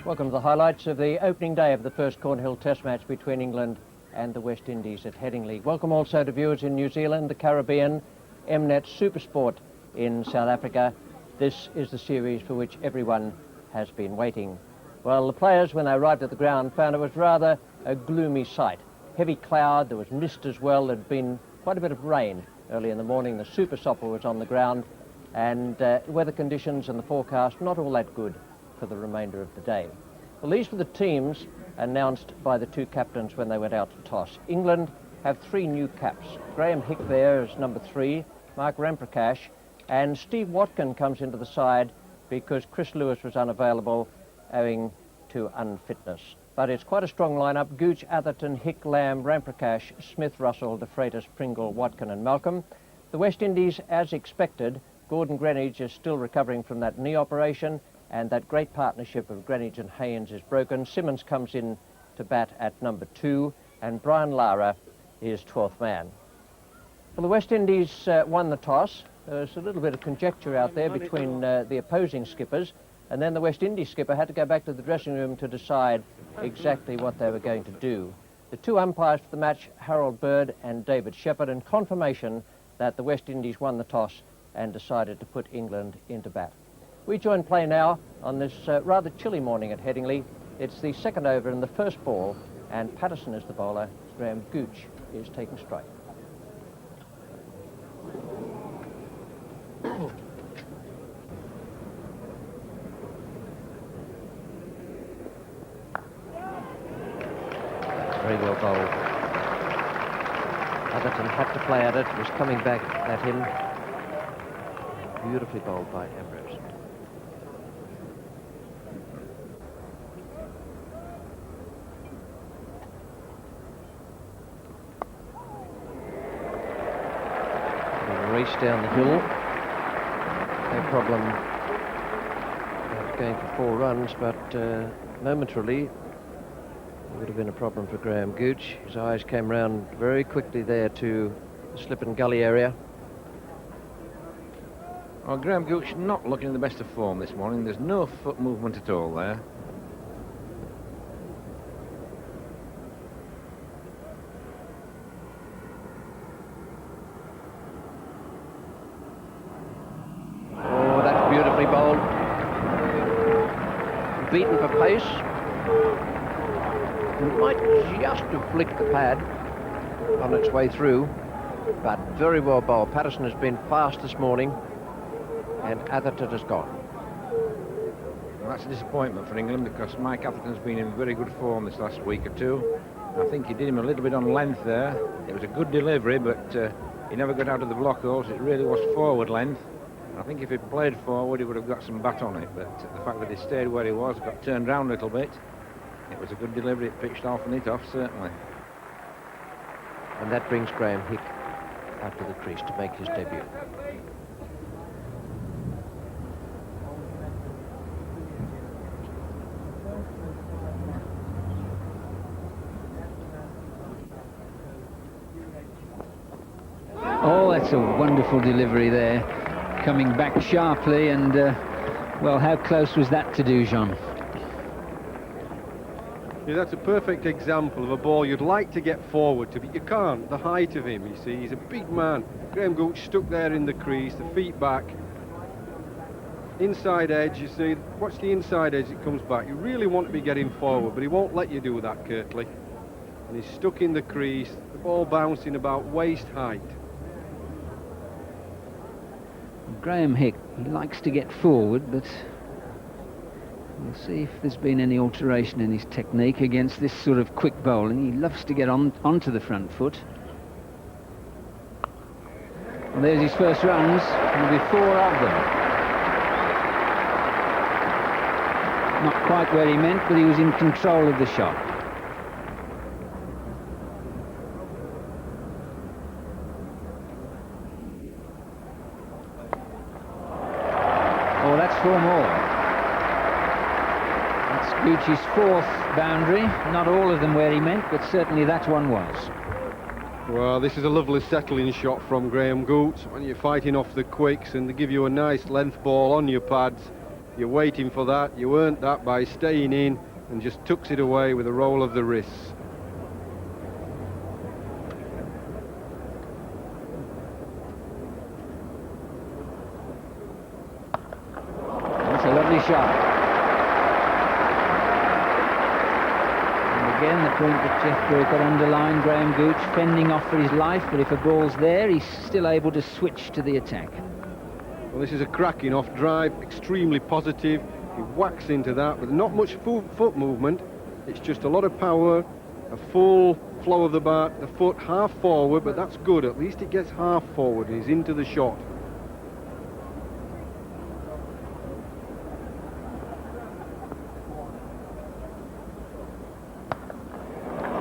Welcome to the highlights of the opening day of the first Cornhill Test match between England and the West Indies at Headingley. Welcome also to viewers in New Zealand, the Caribbean, Mnet Supersport in South Africa. This is the series for which everyone has been waiting. Well, the players, when they arrived at the ground, found it was rather a gloomy sight. Heavy cloud, there was mist as well, there had been quite a bit of rain early in the morning. The Super Sopper was on the ground, and weather conditions and the forecast not all that good for the remainder of the day. Well, these were the teams announced by the two captains when they went out to toss. England have 3 new caps. Graham Hick there is number 3, Mark Ramprakash, and Steve Watkin comes into the side because Chris Lewis was unavailable owing to unfitness. But it's quite a strong lineup: Gooch, Atherton, Hick, Lamb, Ramprakash, Smith, Russell, De Freitas, Pringle, Watkin and Malcolm. The West Indies, as expected, Gordon Greenidge is still recovering from that knee operation, and that great partnership of Greenidge and Haynes is broken. Simmons comes in to bat at number 2, and Brian Lara is 12th man. Well, the West Indies won the toss. There was a little bit of conjecture out there between the opposing skippers, and then the West Indies skipper had to go back to the dressing room to decide exactly what they were going to do. The 2 umpires for the match, Harold Bird and David Shepherd, and confirmation that the West Indies won the toss and decided to put England into bat. We join play now on this rather chilly morning at Headingley. It's the second over and the first ball, and Patterson is the bowler. Graham Gooch is taking strike. Very well bowled. Atherton had to play at it, was coming back at him. Beautifully bowled by Ambrose. Race down the hill. No problem going for 4 runs, but momentarily it would have been a problem for Graham Gooch. His eyes came round very quickly there to the slip and gully area. Well, Graham Gooch not looking in the best of form this morning. There's no foot movement at all there. Oh, that's beautifully bowled. Beaten for pace. It might just have flicked the pad on its way through, but very well bowled. Patterson has been fast this morning, and Atherton has gone. Well, that's a disappointment for England, because Mike Atherton's been in very good form this last week or 2. I think he did him a little bit on length there. It was a good delivery, but he never got out of the block holes. It really was forward length. I think if he played forward, he would have got some bat on it, but the fact that he stayed where he was, got turned round a little bit, it was a good delivery. It pitched off and hit off, certainly. And that brings Graham Hick out to the crease to make his debut. Oh, that's a wonderful delivery there. Coming back sharply, and, well, how close was that to do, Jean? Yeah, that's a perfect example of a ball you'd like to get forward to, but you can't. The height of him, you see, he's a big man. Graham Gooch stuck there in the crease, the feet back. Inside edge, you see, watch the inside edge, it comes back. You really want to be getting forward, but he won't let you do that, Kirtley. And he's stuck in the crease, the ball bouncing about waist height. Graham Hick, he likes to get forward, but we'll see if there's been any alteration in his technique against this sort of quick bowling. He loves to get onto the front foot. Well, there's his first runs. There'll be 4 of them. Not quite where he meant, but he was in control of the shot. Oh, that's 4 more. That's Gooch's 4th boundary. Not all of them where he meant, but certainly that one was. Well, this is a lovely settling shot from Graham Gooch when you're fighting off the quicks and they give you a nice length ball on your pads. You're waiting for that. You earned that by staying in and just tucks it away with a roll of the wrists. That's a lovely shot. And again, the point that Jeff Burkett underlined, Graham Gooch fending off for his life, but if a ball's there, he's still able to switch to the attack. Well, this is a cracking off drive, extremely positive. He whacks into that, but not much foot movement. It's just a lot of power, a full flow of the bat, the foot half forward, but that's good. At least it gets half forward. He's into the shot.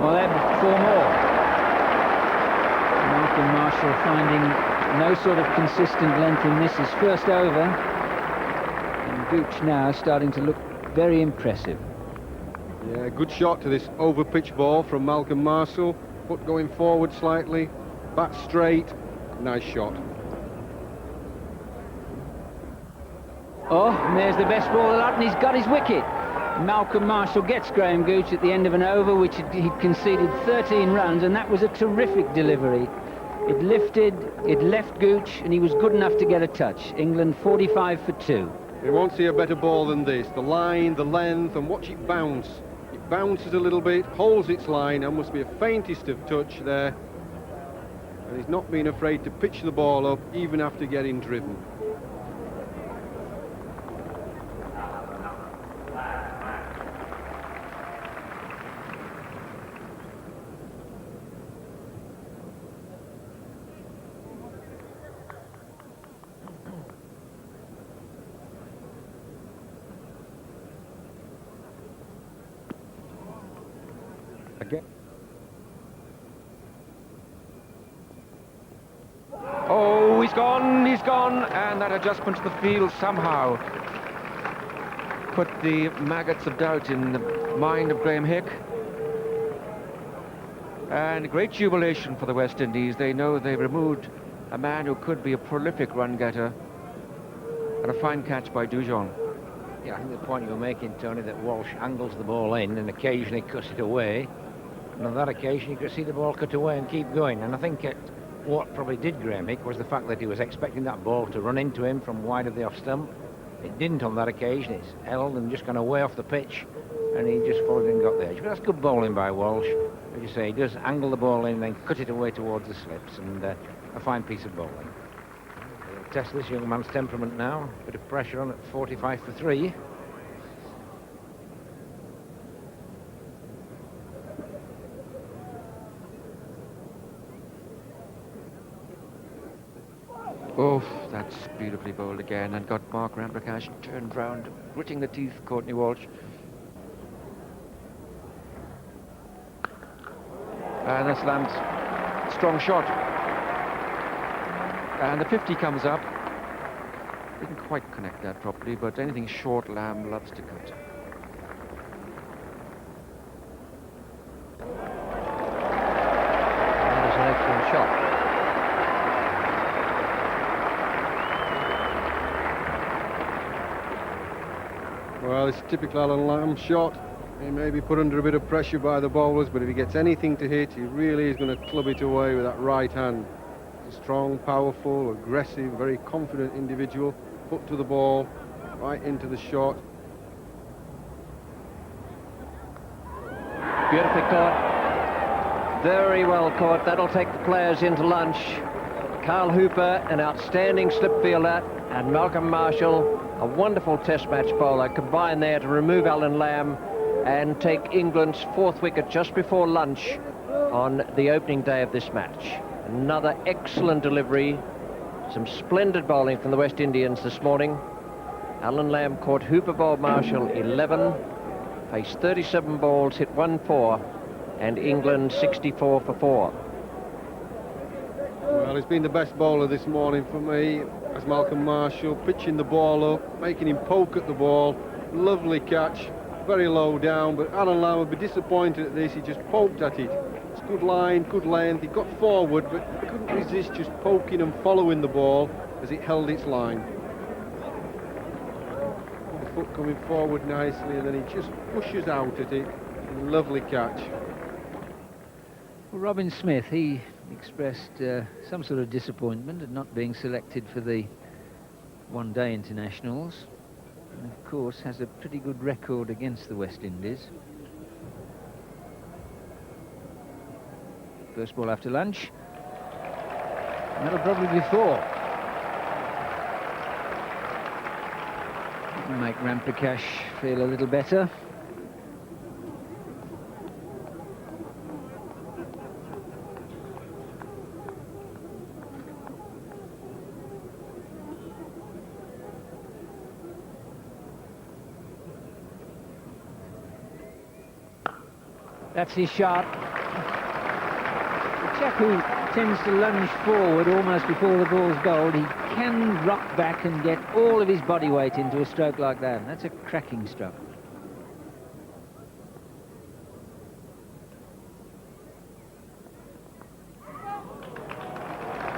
Well, then, 4 more. Malcolm Marshall finding no sort of consistent length in this, his first over. And Gooch now starting to look very impressive. Yeah, good shot to this over pitch ball from Malcolm Marshall. Foot going forward slightly, bat straight, nice shot. Oh, and there's the best ball out, and he's got his wicket. Malcolm Marshall gets Graham Gooch at the end of an over, which he'd conceded 13 runs, and that was a terrific delivery. It lifted, it left Gooch, and he was good enough to get a touch. England 45 for 2. You won't see a better ball than this. The line, the length, and watch it bounce. It bounces a little bit, holds its line, and must be a faintest of touch there. And he's not been afraid to pitch the ball up, even after getting driven. Again. Oh, he's gone, and that adjustment to the field somehow put the maggots of doubt in the mind of Graham Hick. And great jubilation for the West Indies. They know they've removed a man who could be a prolific run-getter, and a fine catch by Dujon. Yeah, I think the point you were making, Tony, that Walsh angles the ball in and occasionally cuts it away. And on that occasion, you could see the ball cut away and keep going. And I think what probably did Graham Hick was the fact that he was expecting that ball to run into him from wide of the off stump. It didn't on that occasion. It's held and just gone away off the pitch, and he just followed and got the edge. But that's good bowling by Walsh. As you say, he does angle the ball in and then cut it away towards the slips, and a fine piece of bowling. We'll test this young man's temperament now. Bit of pressure on at 45 for 3. Oh, that's beautifully bowled again, and got Mark Ramprakash turned round, gritting the teeth, Courtney Walsh. And that's Lamb's strong shot. And the 50 comes up. Didn't quite connect that properly, but anything short, Lamb loves to cut. That is an excellent shot. Well, it's a typical Alan Lamb shot. He may be put under a bit of pressure by the bowlers, but if he gets anything to hit, he really is going to club it away with that right hand. He's a strong, powerful, aggressive, very confident individual. Foot to the ball, right into the shot. Beautifully caught. Very well caught. That'll take the players into lunch. Carl Hooper, an outstanding slip fielder, and Malcolm Marshall, a wonderful test match bowler, combined there to remove Alan Lamb and take England's 4th wicket just before lunch on the opening day of this match. Another excellent delivery. Some splendid bowling from the West Indians this morning. Alan Lamb caught Hooper, bowled Marshall 11, faced 37 balls, hit 1-4, and England 64 for 4. Well, he's been the best bowler this morning for me, as Malcolm Marshall, pitching the ball up, making him poke at the ball. Lovely catch, very low down, but Alan Lamb would be disappointed at this. He just poked at it. It's good line, good length. He got forward, but couldn't resist just poking and following the ball as it held its line. foot coming forward nicely, and then he just pushes out at it. Lovely catch. Well, Robin Smith, he expressed some sort of disappointment at not being selected for the one-day internationals, and of course has a pretty good record against the West Indies. First ball after lunch, and that'll probably be 4. That'll make Ramprakash feel a little better. That's his shot. The chap who tends to lunge forward almost before the ball's bowled, he can rock back and get all of his body weight into a stroke like that. That's a cracking stroke.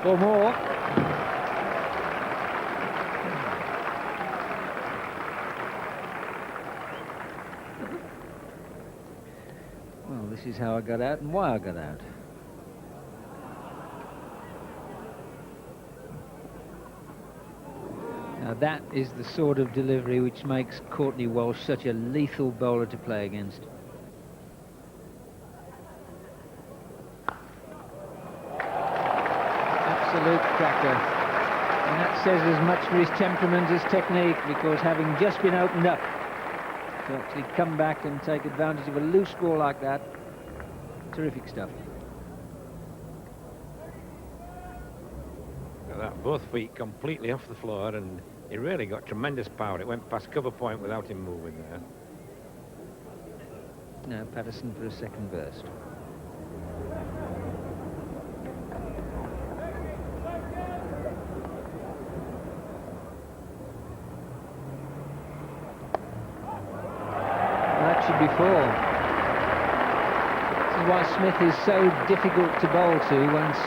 Four more. Well, this is how I got out and why I got out. Now that is the sort of delivery which makes Courtney Walsh such a lethal bowler to play against. Absolute cracker. And that says as much for his temperament as technique, because having just been opened up, to actually come back and take advantage of a loose ball like that, terrific stuff. That both feet completely off the floor, and he really got tremendous power. It went past cover point without him moving there. Now Patterson for a second burst. That should be 4. This is why Smith is so difficult to bowl to once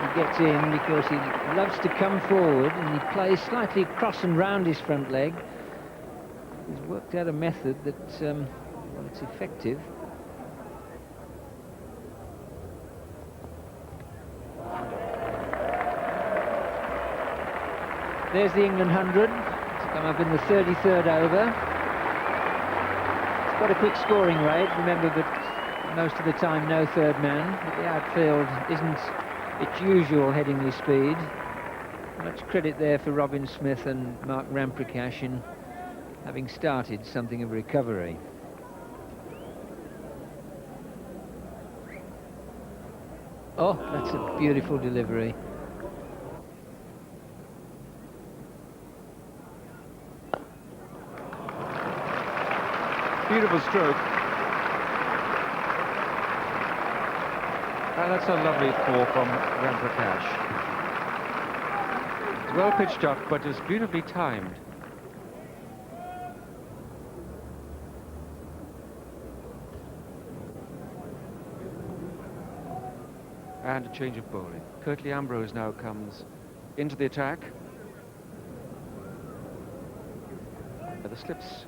he gets in, because he loves to come forward and he plays slightly across and round his front leg. He's worked out a method that, well, it's effective. There's the England 100. It's come up in the 33rd over. It's got a quick scoring rate. Remember that most of the time no third man, but the outfield isn't its usual Headingley speed. Much credit there for Robin Smith and Mark Ramprakash in having started something of a recovery. Oh, that's a beautiful delivery. Beautiful stroke. And that's a lovely 4 from Ramprakash. It's well pitched up, but it's beautifully timed. And a change of bowling. Curtly Ambrose now comes into the attack. The slips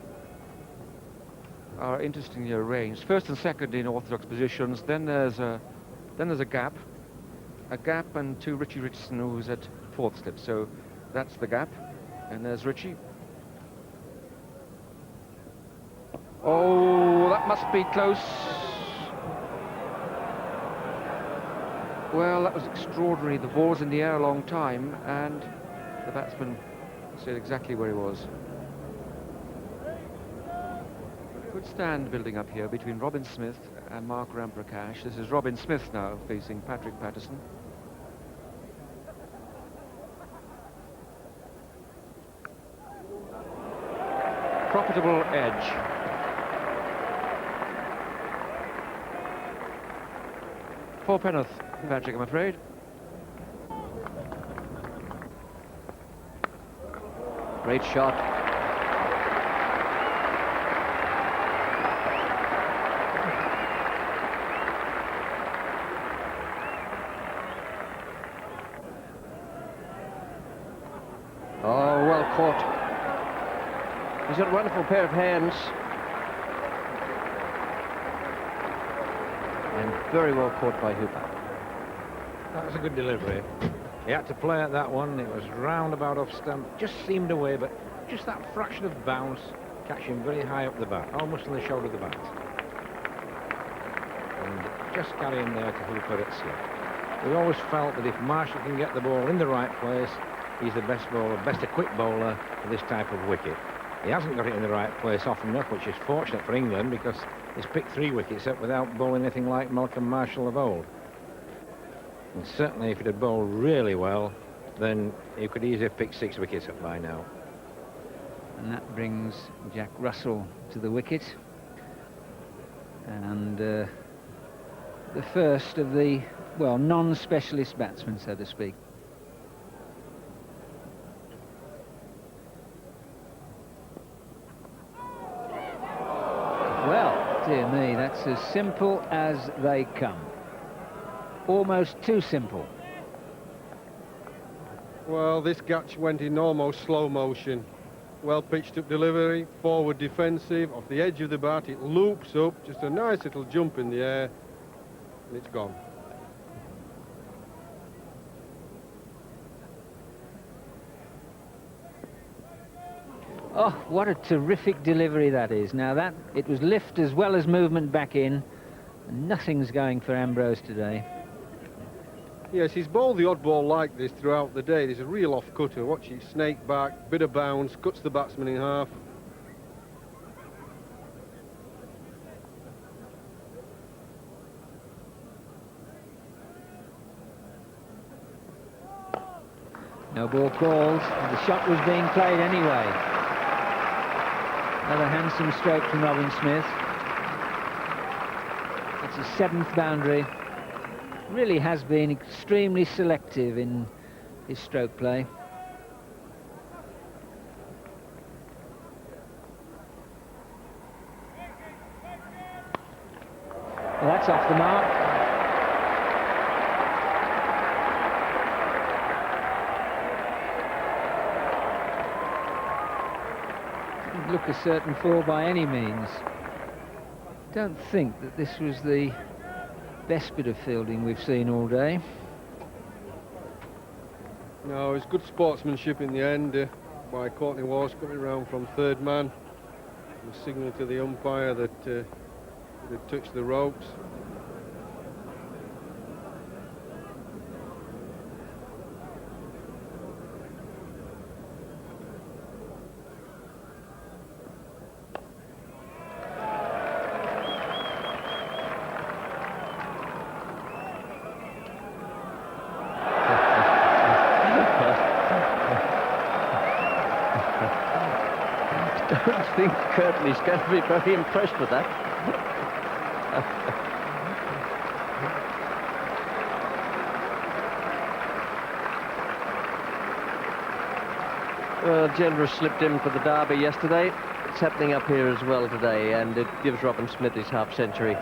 are interestingly arranged. First and second in orthodox positions. Then there's a gap and to Richie Richardson, who's at 4th slip. So that's the gap, and there's Richie. Oh, that must be close. Well, that was extraordinary. The ball was in the air a long time, and the batsman stayed exactly where he was. Good stand building up here between Robin Smith and Mark Ramprakash. This is Robin Smith now facing Patrick Patterson. Profitable edge. For Penrith, Patrick, I'm afraid. Great shot. He's got a wonderful pair of hands. And very well caught by Hooper. That was a good delivery. He had to play at that one. It was roundabout off stump. Just seemed away, but just that fraction of bounce, catch him very high up the bat, almost on the shoulder of the bat. And just carry him there to Hooper at slip. We always felt that if Marshall can get the ball in the right place, he's the best bowler, best equipped bowler for this type of wicket. He hasn't got it in the right place often enough, which is fortunate for England, because he's picked 3 wickets up without bowling anything like Malcolm Marshall of old. And certainly if it had bowled really well, then he could easily have picked 6 wickets up by now. And that brings Jack Russell to the wicket. And the first of the, well, non-specialist batsmen, so to speak. Well, dear me, that's as simple as they come. Almost too simple. Well, this catch went in almost slow motion. Well pitched up delivery, forward defensive, off the edge of the bat, it loops up, just a nice little jump in the air, and it's gone. Oh, what a terrific delivery that is. Now that, it was lift as well as movement back in. Nothing's going for Ambrose today. Yes, he's bowled the odd ball like this throughout the day. There's a real off-cutter. Watch it snake back, bit of bounce, cuts the batsman in half. No ball called. The shot was being played anyway. Another handsome stroke from Robin Smith. It's his 7th boundary. Really has been extremely selective in his stroke play. Well, that's off the mark. Didn't look a certain fall by any means. Don't think that this was the best bit of fielding we've seen all day. No, it's good sportsmanship in the end by Courtney Walsh, coming round from 3rd man. A signal to the umpire that they'd touched the ropes. I think Courtney's going to be very impressed with that. Well, generous slipped in for the derby yesterday. It's happening up here as well today, and it gives Robin Smith his half-century.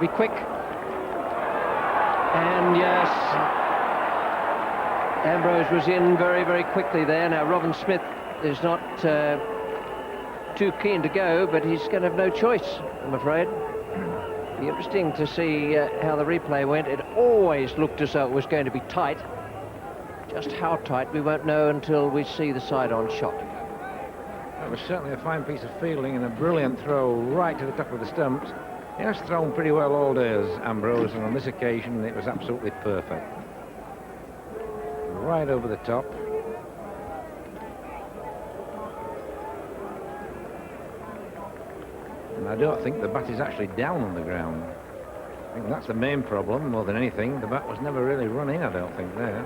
Be quick, and yes, Ambrose was in very, very quickly there. Now Robin Smith is not too keen to go, but he's going to have no choice, I'm afraid. Be interesting to see how the replay went. It always looked as though it was going to be tight. Just how tight we won't know until we see the side-on shot. That was certainly a fine piece of fielding and a brilliant throw right to the top of the stumps. He has thrown pretty well all day as Ambrose, and on this occasion it was absolutely perfect. Right over the top. And I don't think the bat is actually down on the ground. I think that's the main problem more than anything. The bat was never really run in, I don't think, there.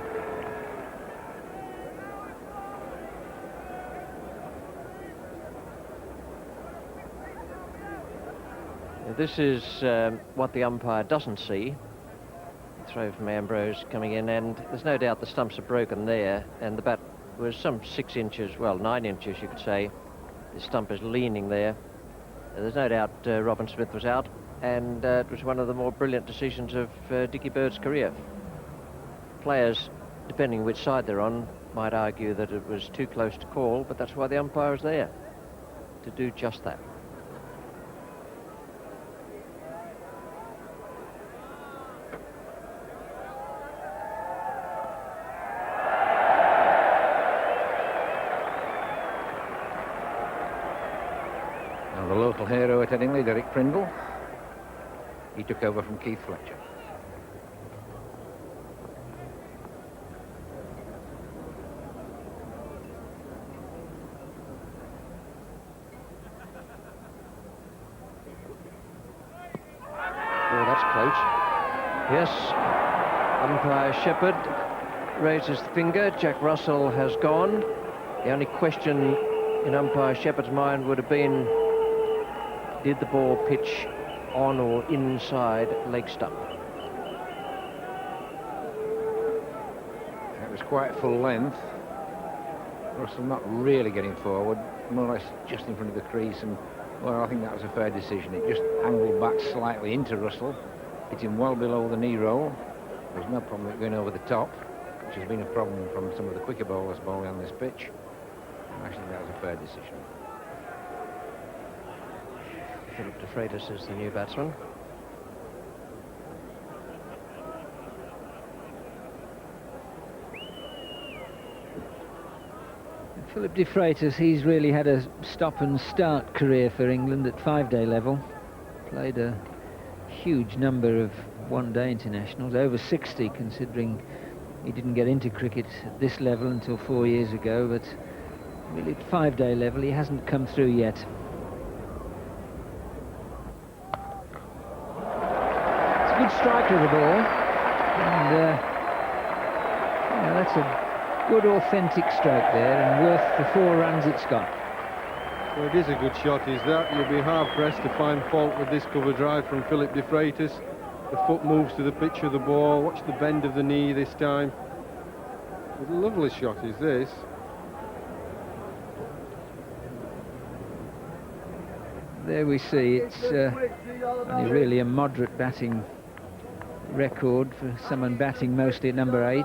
This is what the umpire doesn't see. Throw from Ambrose coming in, and there's no doubt the stumps are broken there, and the bat was some 6 inches, well, 9 inches, you could say, The stump is leaning there. There's no doubt Robin Smith was out, and it was one of the more brilliant decisions of Dickie Bird's career. Players, depending which side they're on, might argue that it was too close to call, but that's why the umpire is there, to do just that. Now the local hero at Headingley, Derek Prindle, he took over from Keith Fletcher. Oh, that's close. Yes, umpire Shepherd raises the finger. Jack Russell has gone. The only question in umpire Shepherd's mind would have been, did the ball pitch on or inside leg stump? It was quite full length. Russell not really getting forward, more or less just in front of the crease, and well, I think that was a fair decision. It just angled back slightly into Russell, hit him well below the knee roll. There's no problem with going over the top, which has been a problem from some of the quicker bowlers bowling on this pitch. And I think that was a fair decision. Philip de Freitas is the new batsman. Philip de Freitas, he's really had a stop and start career for England at 5-day level. Played a huge number of one-day internationals, over 60, considering he didn't get into cricket at this level until 4 years ago, but really at 5-day level he hasn't come through yet. It's a good striker of the ball, and that's a good authentic stroke there, and worth the 4 runs it's got. Well, it is a good shot, is that? You'll be hard-pressed to find fault with this cover drive from Philip de Freitas. The foot moves to the pitch of the ball. Watch the bend of the knee this time. A lovely shot is this. There we see it's only really a moderate batting record for someone batting mostly at number 8.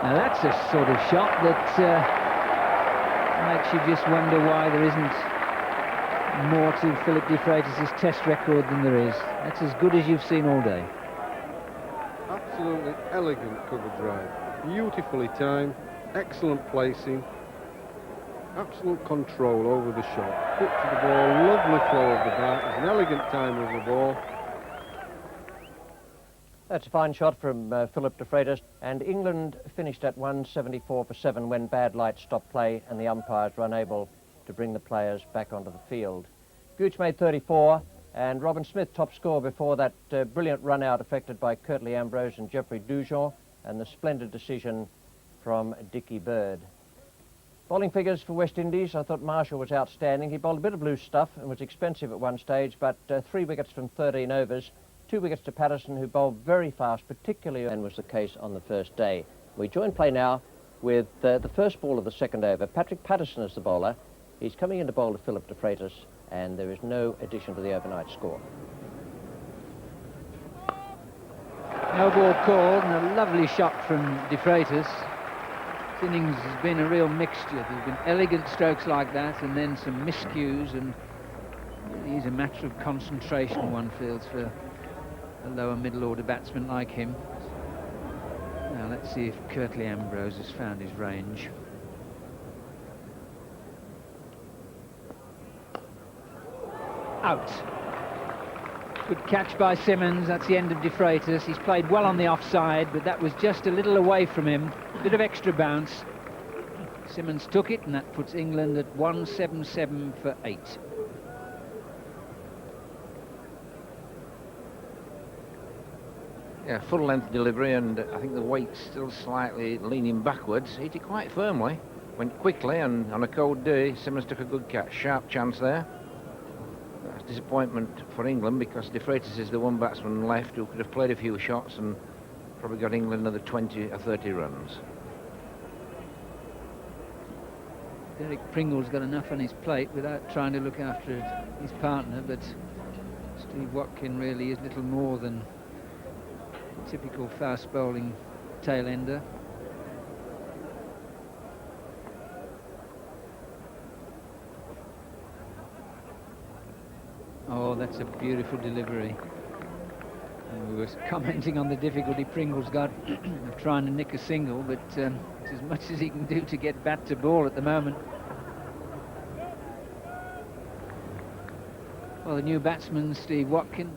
Now that's a sort of shot that makes you just wonder why there isn't more to Philip de Freitas' test record than there is. That's as good as you've seen all day. Absolutely elegant cover drive. Beautifully timed, excellent placing, absolute control over the shot. Foot to the ball, lovely flow of the bat. It's an elegant time of the ball. That's a fine shot from Philip de Freitas, and England finished at 174 for 7 when bad light stopped play and the umpires were unable to bring the players back onto the field. Gooch made 34, and Robin Smith top score before that brilliant run out affected by Curtly Ambrose and Geoffrey Dujon, and the splendid decision from Dickie Bird. Bowling figures for West Indies, I thought Marshall was outstanding. He bowled a bit of loose stuff and was expensive at one stage, but 3 wickets from 13 overs. 2 wickets to Patterson, who bowled very fast, particularly, and was the case on the first day. We join play now with the first ball of the second over. Patrick Patterson is the bowler. He's coming in to bowl to Philip de Freitas, and there is no addition to the overnight score. No ball called, and a lovely shot from de Freitas. This innings has been a real mixture. There's been elegant strokes like that, and then some miscues, and it is a matter of concentration, one feels, for a lower middle order batsman like him. Now let's see if Curtly Ambrose has found his range. Out. Good catch by Simmons. That's the end of de Freitas. He's played well on the offside, but that was just a little away from him. Bit of extra bounce. Simmons took it, and that puts England at 177 for 8. Yeah, full length delivery, and I think the weight's still slightly leaning backwards. Hit it quite firmly, went quickly, and on a cold day, Simmons took a good catch. Sharp chance there. That's disappointment for England, because de Freitas is the one batsman left who could have played a few shots and probably got England another 20 or 30 runs. Derek Pringle's got enough on his plate without trying to look after his partner, but Steve Watkin really is little more than a typical fast bowling tail ender. Oh, that's a beautiful delivery. And we were commenting on the difficulty Pringle's got of trying to nick a single, but it's as much as he can do to get bat to ball at the moment. Well, the new batsman, Steve Watkin.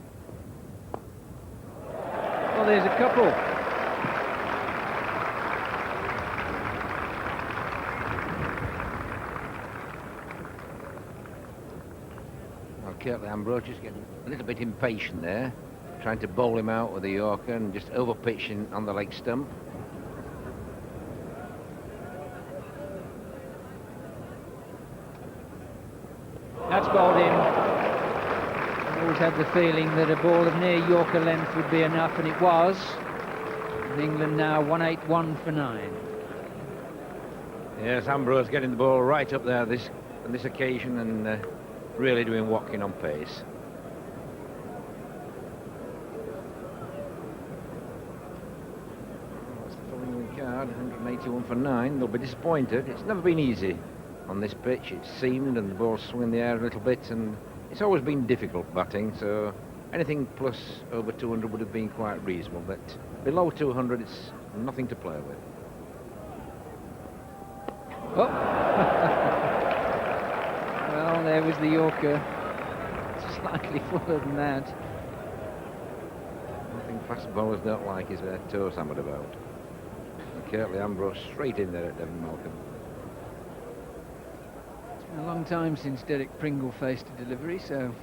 Well, there's a couple. Well, Curtly Ambrose just getting a little bit impatient there, trying to bowl him out with the Yorker and just over-pitching on the leg stump. That's bowled in. I always had the feeling that a ball of near Yorker length would be enough, and it was. And England now 181 for 9. Yes, Ambrose getting the ball right up there on this occasion and really doing Watkin on pace. That's the following card, 181 for 9. They'll be disappointed. It's never been easy on this pitch. It's seamed and the ball's swung in the air a little bit, and it's always been difficult batting, so anything plus over 200 would have been quite reasonable, but below 200 it's nothing to play with. Oh. Well, there was the Yorker. Slightly fuller than that. One thing fast bowlers don't like is their toes hammered about. And Curtly Ambrose straight in there at Devon Malcolm. It's been a long time since Derek Pringle faced a delivery, so...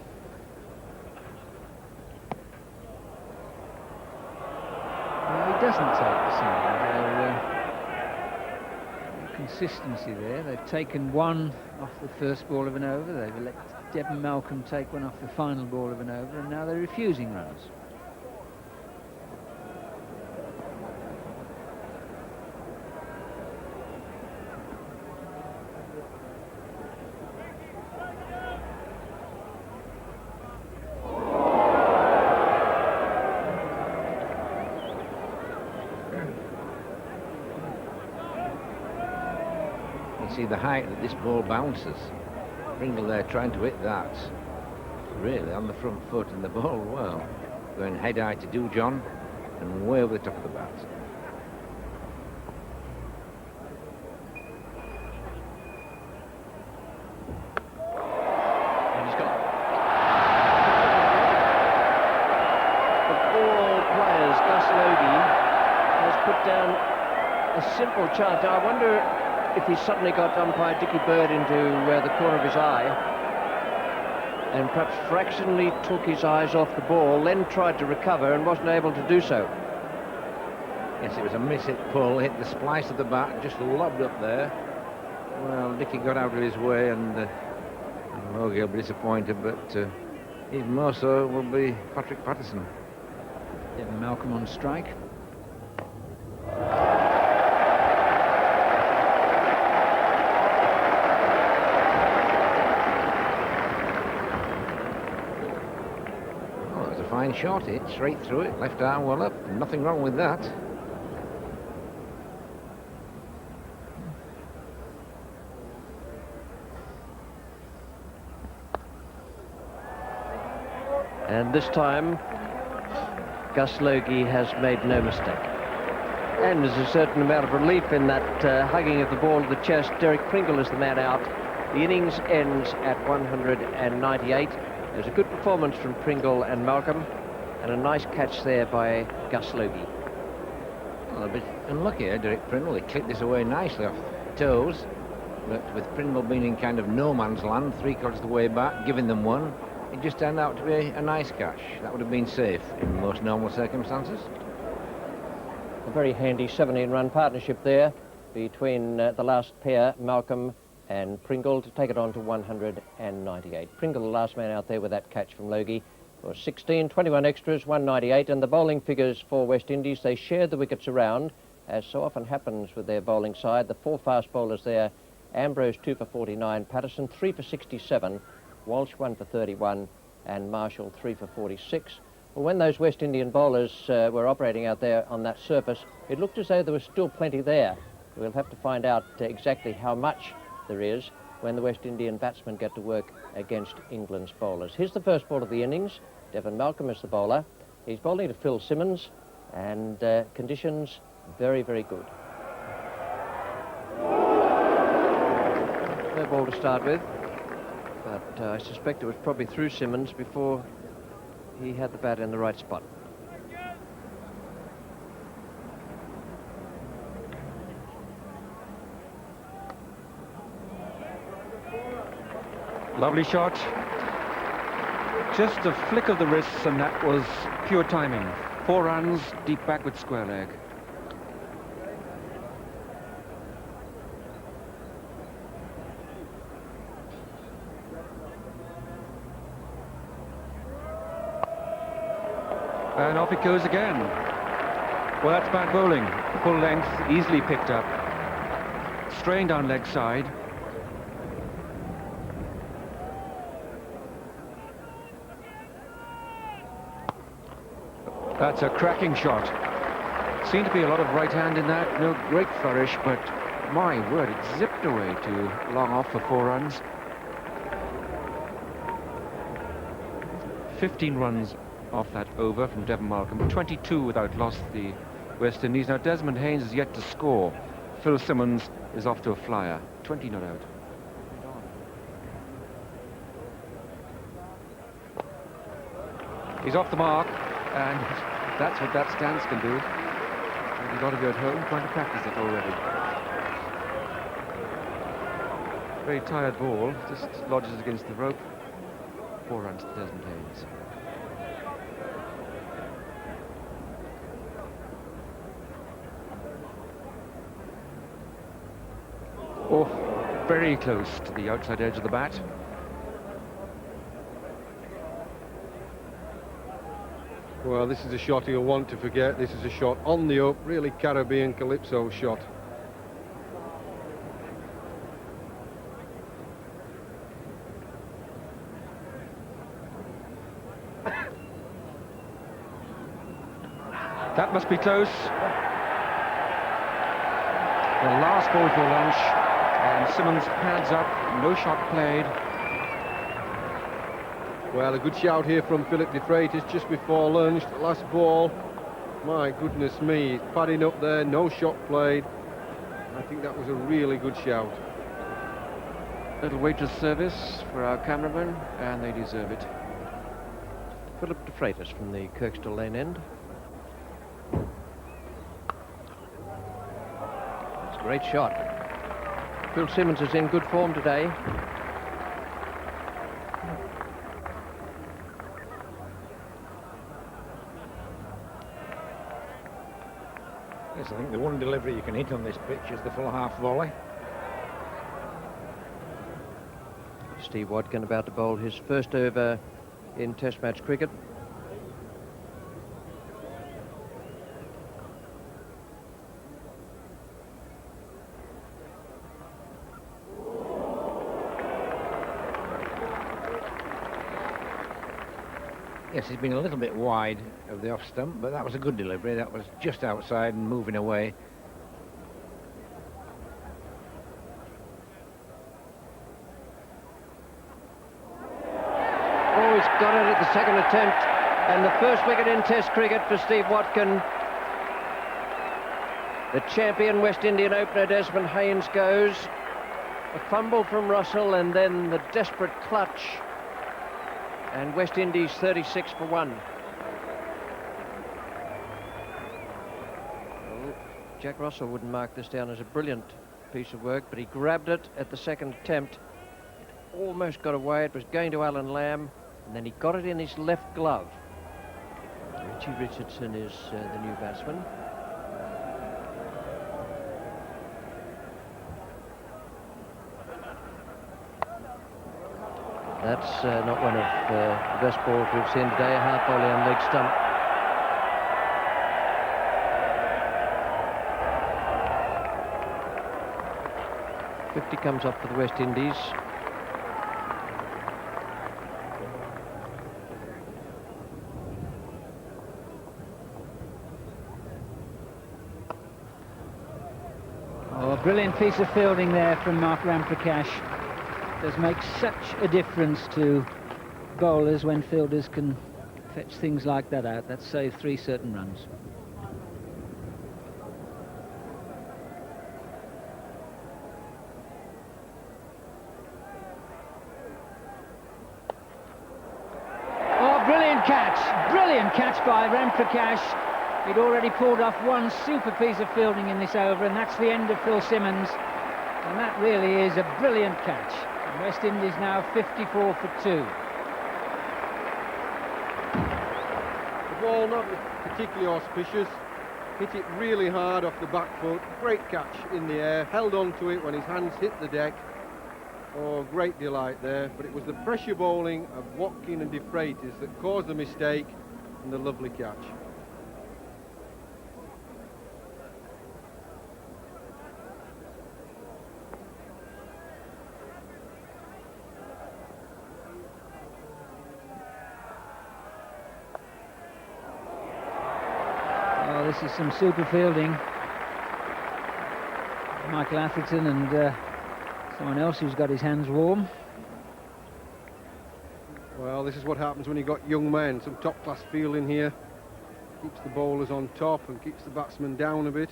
No, he doesn't take the single. Consistency there. They've taken one off the first ball of an over. They've let Devon Malcolm take one off the final ball of an over, and now they're refusing runs. You see the height that this ball bounces. Pringle there trying to hit that really on the front foot, and the ball, well, going head high to do John and way over the top of the bat. And he's got the ball players. Gus Logie has put down a simple chance. Now, I wonder if he suddenly got umpire Dickie Bird into the corner of his eye and perhaps fractionally took his eyes off the ball, then tried to recover and wasn't able to do so. Yes, it was a miss-hit pull, hit the splice of the bat, just lobbed up there. Well, Dickie got out of his way, and Logie will be disappointed, but even more so will be Patrick Patterson. Devon Malcolm on strike. Fine shot, hit straight through it, left arm well up, nothing wrong with that. And this time, Gus Logie has made no mistake. And there's a certain amount of relief in that hugging of the ball to the chest. Derek Pringle is the man out. The innings ends at 198. There's a good performance from Pringle and Malcolm, and a nice catch there by Gus Logie. Well, a bit unlucky here, Derek Pringle. He clipped this away nicely off toes, but with Pringle being in kind of no man's land, 3/4 of the way back, giving them one, it just turned out to be a nice catch. That would have been safe in most normal circumstances. A very handy 17-run partnership there between the last pair, Malcolm and Pringle, to take it on to 198. Pringle, the last man out there with that catch from Logie, for 16, 21 extras, 198. And the bowling figures for West Indies, they shared the wickets around, as so often happens with their bowling side. The four fast bowlers there Ambrose 2 for 49, Patterson 3 for 67, Walsh 1 for 31, and Marshall 3 for 46. Well, when those West Indian bowlers were operating out there on that surface, it looked as though there was still plenty there. We'll have to find out exactly how much there is when the West Indian batsmen get to work against England's bowlers. Here's the first ball of the innings. Devon Malcolm is the bowler. He's bowling to Phil Simmons, and conditions very, very good. No ball to start with, but I suspect it was probably through Simmons before he had the bat in the right spot. Lovely shot. Just a flick of the wrists, and that was pure timing. 4 runs, deep backward square leg. And off it goes again. Well, that's bad bowling. Full length, easily picked up. Strain down leg side. That's a cracking shot. Seemed to be a lot of right hand in that. No great flourish, but my word, it zipped away to long off for 4 runs. 15 runs off that over from Devon Malcolm. 22 without loss the West Indies. Now Desmond Haynes is yet to score. Phil Simmons is off to a flyer. 20 not out. He's off the mark, and that's what that stance can do. And a lot of you at home trying to practice it already. Very tired ball, just lodges against the rope. 4 runs to Desmond Haynes. Oh, very close to the outside edge of the bat. Well, this is a shot he'll want to forget. This is a shot on the up, really Caribbean calypso shot. That must be close. The last ball for lunch, and Simmons hands up, no shot played. Well, a good shout here from Philip de Freitas just before lunch. The last ball, my goodness me, he's padding up there, no shot played. I think that was a really good shout. Little waitress service for our cameraman, and they deserve it. Philip de Freitas from the Kirkstall Lane end. It's a great shot. Phil Simmons is in good form today. Yes, I think the one delivery you can hit on this pitch is the full half volley. Steve Watkin about to bowl his first over in Test match cricket. Yes, he's been a little bit wide of the off stump, but that was a good delivery. That was just outside and moving away. Oh, he's got it at the second attempt, and the first wicket in Test cricket for Steve Watkin. The champion West Indian opener Desmond Haynes goes. A fumble from Russell, and then the desperate clutch. And West Indies 36 for 1. Well, Jack Russell wouldn't mark this down as a brilliant piece of work, but he grabbed it at the second attempt. It almost got away. It was going to Alan Lamb, and then he got it in his left glove. Richie Richardson is the new batsman. That's not one of the best balls we've seen today, a hard volley on leg stump. 50 comes up for the West Indies. Oh, brilliant piece of fielding there from Mark Ramprakash. Does make such a difference to bowlers when fielders can fetch things like that out. That saved 3 certain runs. Oh, brilliant catch by Ramprakash. He'd already pulled off one super piece of fielding in this over, and that's the end of Phil Simmons. And that really is a brilliant catch. And West Indies now 54 for 2. The ball not particularly auspicious. Hit it really hard off the back foot. Great catch in the air. Held on to it when his hands hit the deck. Oh, great delight there. But it was the pressure bowling of Watkin and De Freitas that caused the mistake and the lovely catch. This is some super fielding. Michael Atherton and someone else who's got his hands warm. Well, this is what happens when you've got young men. Some top-class fielding here. Keeps the bowlers on top and keeps the batsmen down a bit.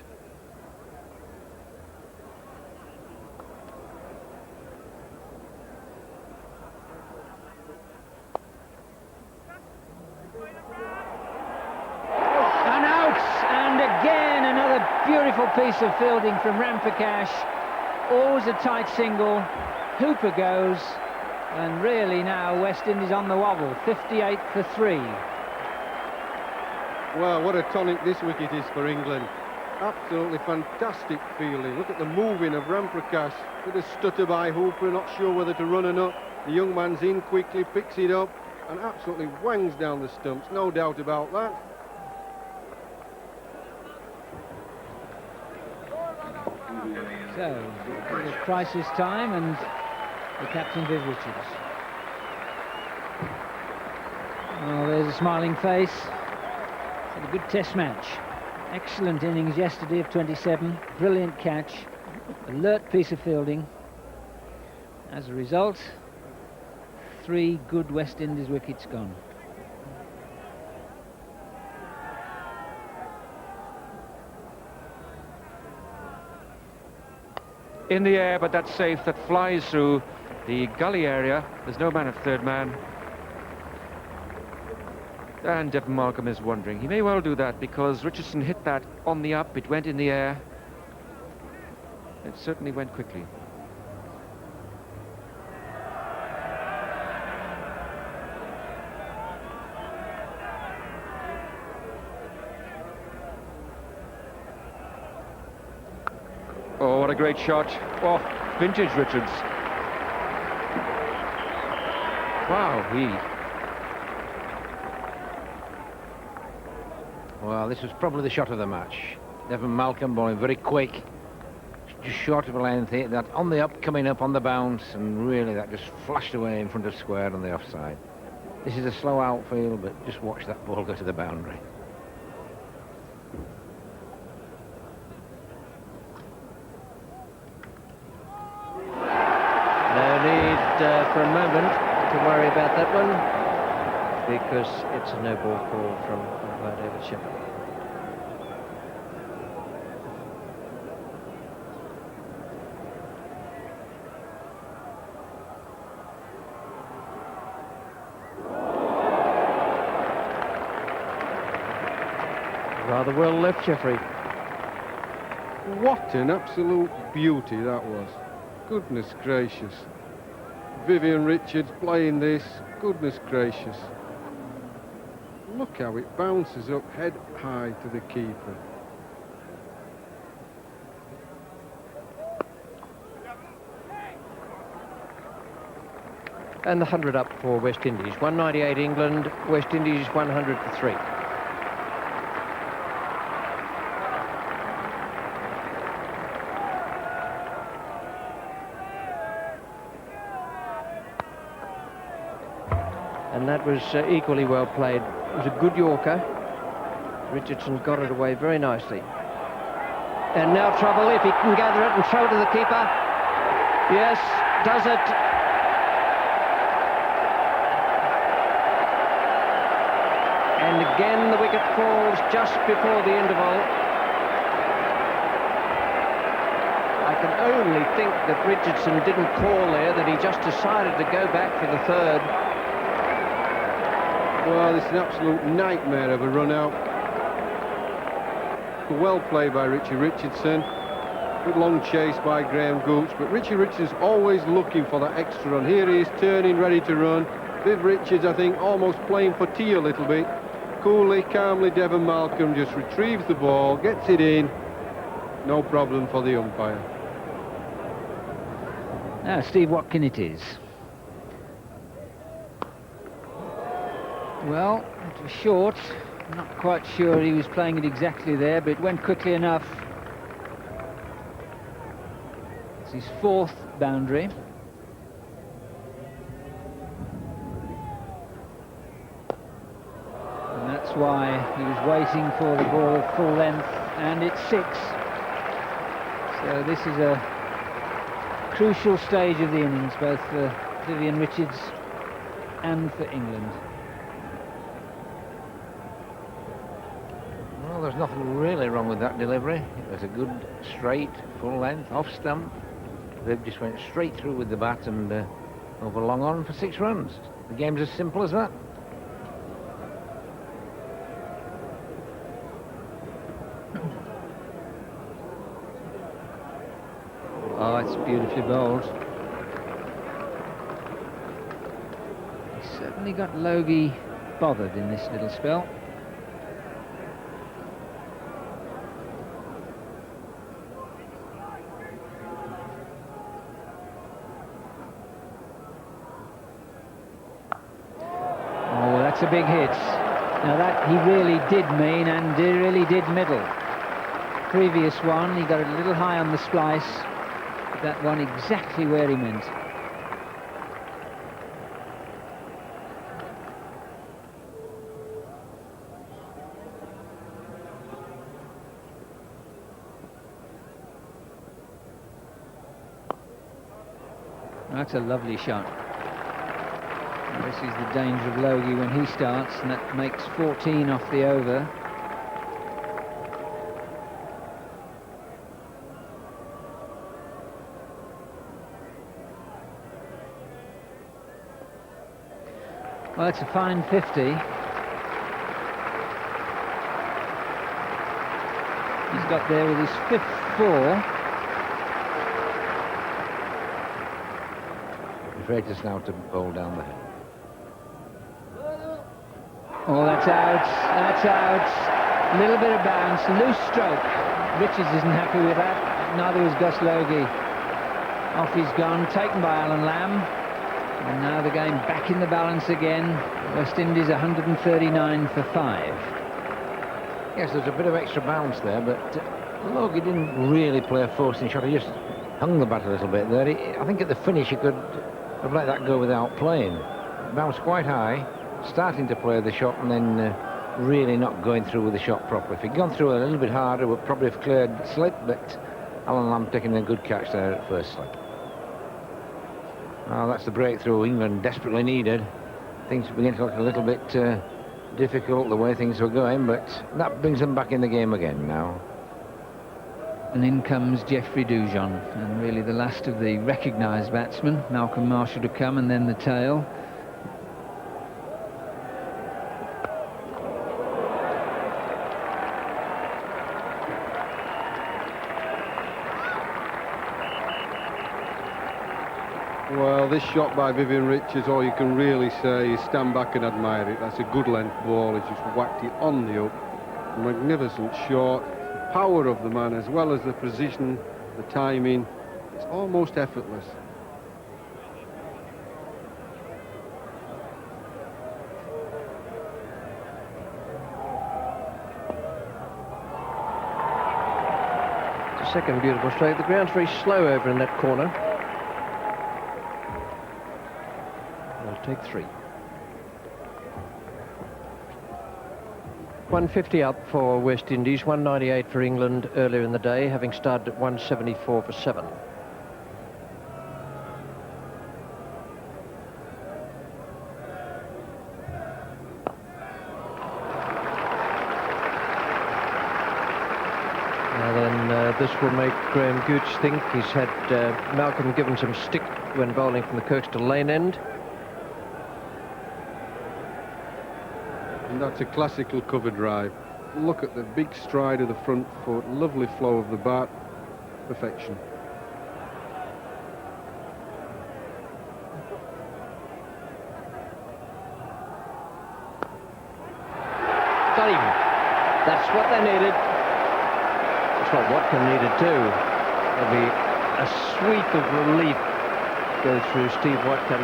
Beautiful piece of fielding from Ramprakash. Always a tight single. Hooper goes. And really now West Indies on the wobble. 58 for 3. Well, what a tonic this wicket is for England. Absolutely fantastic fielding. Look at the moving of Ramprakash. With a stutter by Hooper, not sure whether to run or not. The young man's in quickly, picks it up and absolutely wangs down the stumps. No doubt about that. So, it was crisis time and the captain, Viv Richards. Oh, there's a smiling face. Had a good test match. Excellent innings yesterday of 27. Brilliant catch. Alert piece of fielding. As a result, 3 good West Indies wickets gone. In the air, but that's safe. That flies through the gully area. There's no man at third man. And Devon Malcolm is wondering. He may well do that because Richardson hit that on the up. It went in the air. It certainly went quickly. Oh, what a great shot. Oh, vintage Richards. Wow, Well, this was probably the shot of the match. Devon Malcolm bowling very quick, just short of a length, hit that on the up, coming up on the bounce, and really that just flashed away in front of square on the offside. This is a slow outfield, but just watch that ball go to the boundary. No need for a moment to worry about that one, because it's a no-ball call from David Shepherd. Rather well left, Jeffrey. What an absolute beauty that was. Goodness gracious. Vivian Richards playing this. Goodness gracious. Look how it bounces up head high to the keeper. And the 100 up for West Indies. 198 England, West Indies 100 for 3. And that was equally well played. It was a good Yorker. Richardson got it away very nicely. And now trouble if he can gather it and throw to the keeper. Yes, does it. And again the wicket falls just before the interval. I can only think that Richardson didn't call there, that he just decided to go back for the third. Well, it's an absolute nightmare of a run out. Well played by Richie Richardson. Good long chase by Graham Gooch, but Richie Richardson's always looking for that extra run. Here he is turning, ready to run. Viv Richards, I think, almost playing for tea a little bit. Coolly, calmly, Devon Malcolm just retrieves the ball, gets it in. No problem for the umpire. Now, Steve Watkin it is. Well, it was short. Not quite sure he was playing it exactly there, but it went quickly enough. It's his fourth boundary. And that's why he was waiting for the ball of full length, and it's 6. So this is a crucial stage of the innings, both for Vivian Richards and for England. Well, there's nothing really wrong with that delivery. It was a good, straight, full length, off stump. Viv just went straight through with the bat and over long on for 6 runs. The game's as simple as that. Oh, it's beautifully bowled. He certainly got Logie bothered in this little spell. Oh, that's a big hit. Now that he really did mean, and he really did middle. Previous one, he got it a little high on the splice. That one exactly where he meant. That's a lovely shot. This is the danger of Logie when he starts, and that makes 14 off the over. Well, it's a fine 50. He's got there with his 5th 4. Afraid just now to bowl down the head. Oh, that's out. That's out. Little bit of bounce. Loose stroke. Richards isn't happy with that. Neither is Gus Logie. Off he's gone. Taken by Alan Lamb. And now the game back in the balance again. West Indies 139 for 5. Yes, there's a bit of extra bounce there, but Logie didn't really play a forcing shot. He just hung the bat a little bit there. I think at the finish he could have let that go without playing. It bounced quite high, starting to play the shot, and then really not going through with the shot properly. If he'd gone through a little bit harder, would probably have cleared slip, but Alan Lamb taking a good catch there at first slip. Oh, that's the breakthrough England desperately needed. Things begin to look a little bit difficult the way things were going, but that brings them back in the game again now. And in comes Geoffrey Dujon, and really the last of the recognised batsmen. Malcolm Marshall to come, and then the tail. Well, this shot by Vivian Richards, all you can really say is stand back and admire it. That's a good length ball. He just whacked it on the up. Magnificent shot. The power of the man, as well as the precision, the timing. It's almost effortless. It's a second beautiful stroke. The ground's very slow over in that corner. Take 3. 150 up for West Indies, 198 for England earlier in the day, having started at 174 for 7. Now then, this will make Graham Gooch think. He's had Malcolm given some stick when bowling from the Kirkstall lane end. And that's a classical cover drive. Look at the big stride of the front foot, lovely flow of the bat, perfection. Got him. That's what they needed. That's what Watkin needed too. There'll be a sweep of relief go through Steve Watkin.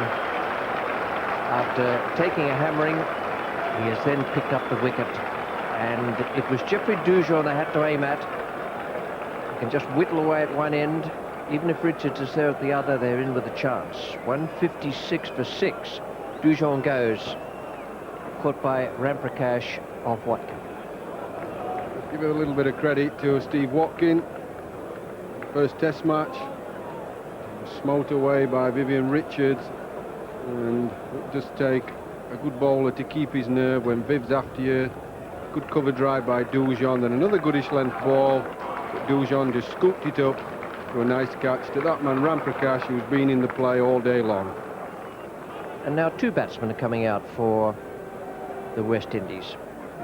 After taking a hammering, he has then picked up the wicket, and it was Geoffrey Dujon they had to aim at. He can just whittle away at one end. Even if Richards is there at the other, they're in with a chance. 156 for 6. Dujon goes. Caught by Ramprakash off Watkin. Give it a little bit of credit to Steve Watkin. First test match. Smote away by Vivian Richards. And it just take a good bowler to keep his nerve when Viv's after you. Good cover drive by Dujon, then another goodish length ball. But Dujon just scooped it up for a nice catch to that man Ramprakash, who's been in the play all day long. And now two batsmen are coming out for the West Indies.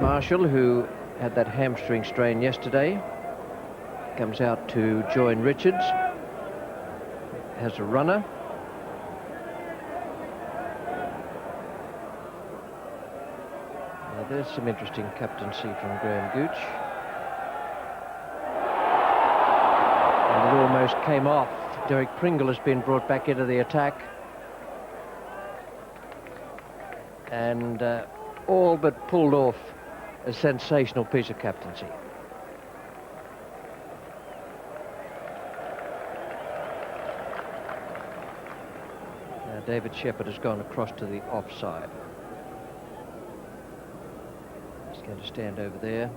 Marshall, who had that hamstring strain yesterday, comes out to join Richards. Has a runner. There's some interesting captaincy from Graham Gooch. And it almost came off. Derek Pringle has been brought back into the attack. And all but pulled off a sensational piece of captaincy. Now David Shepherd has gone across to the offside. Going to stand over there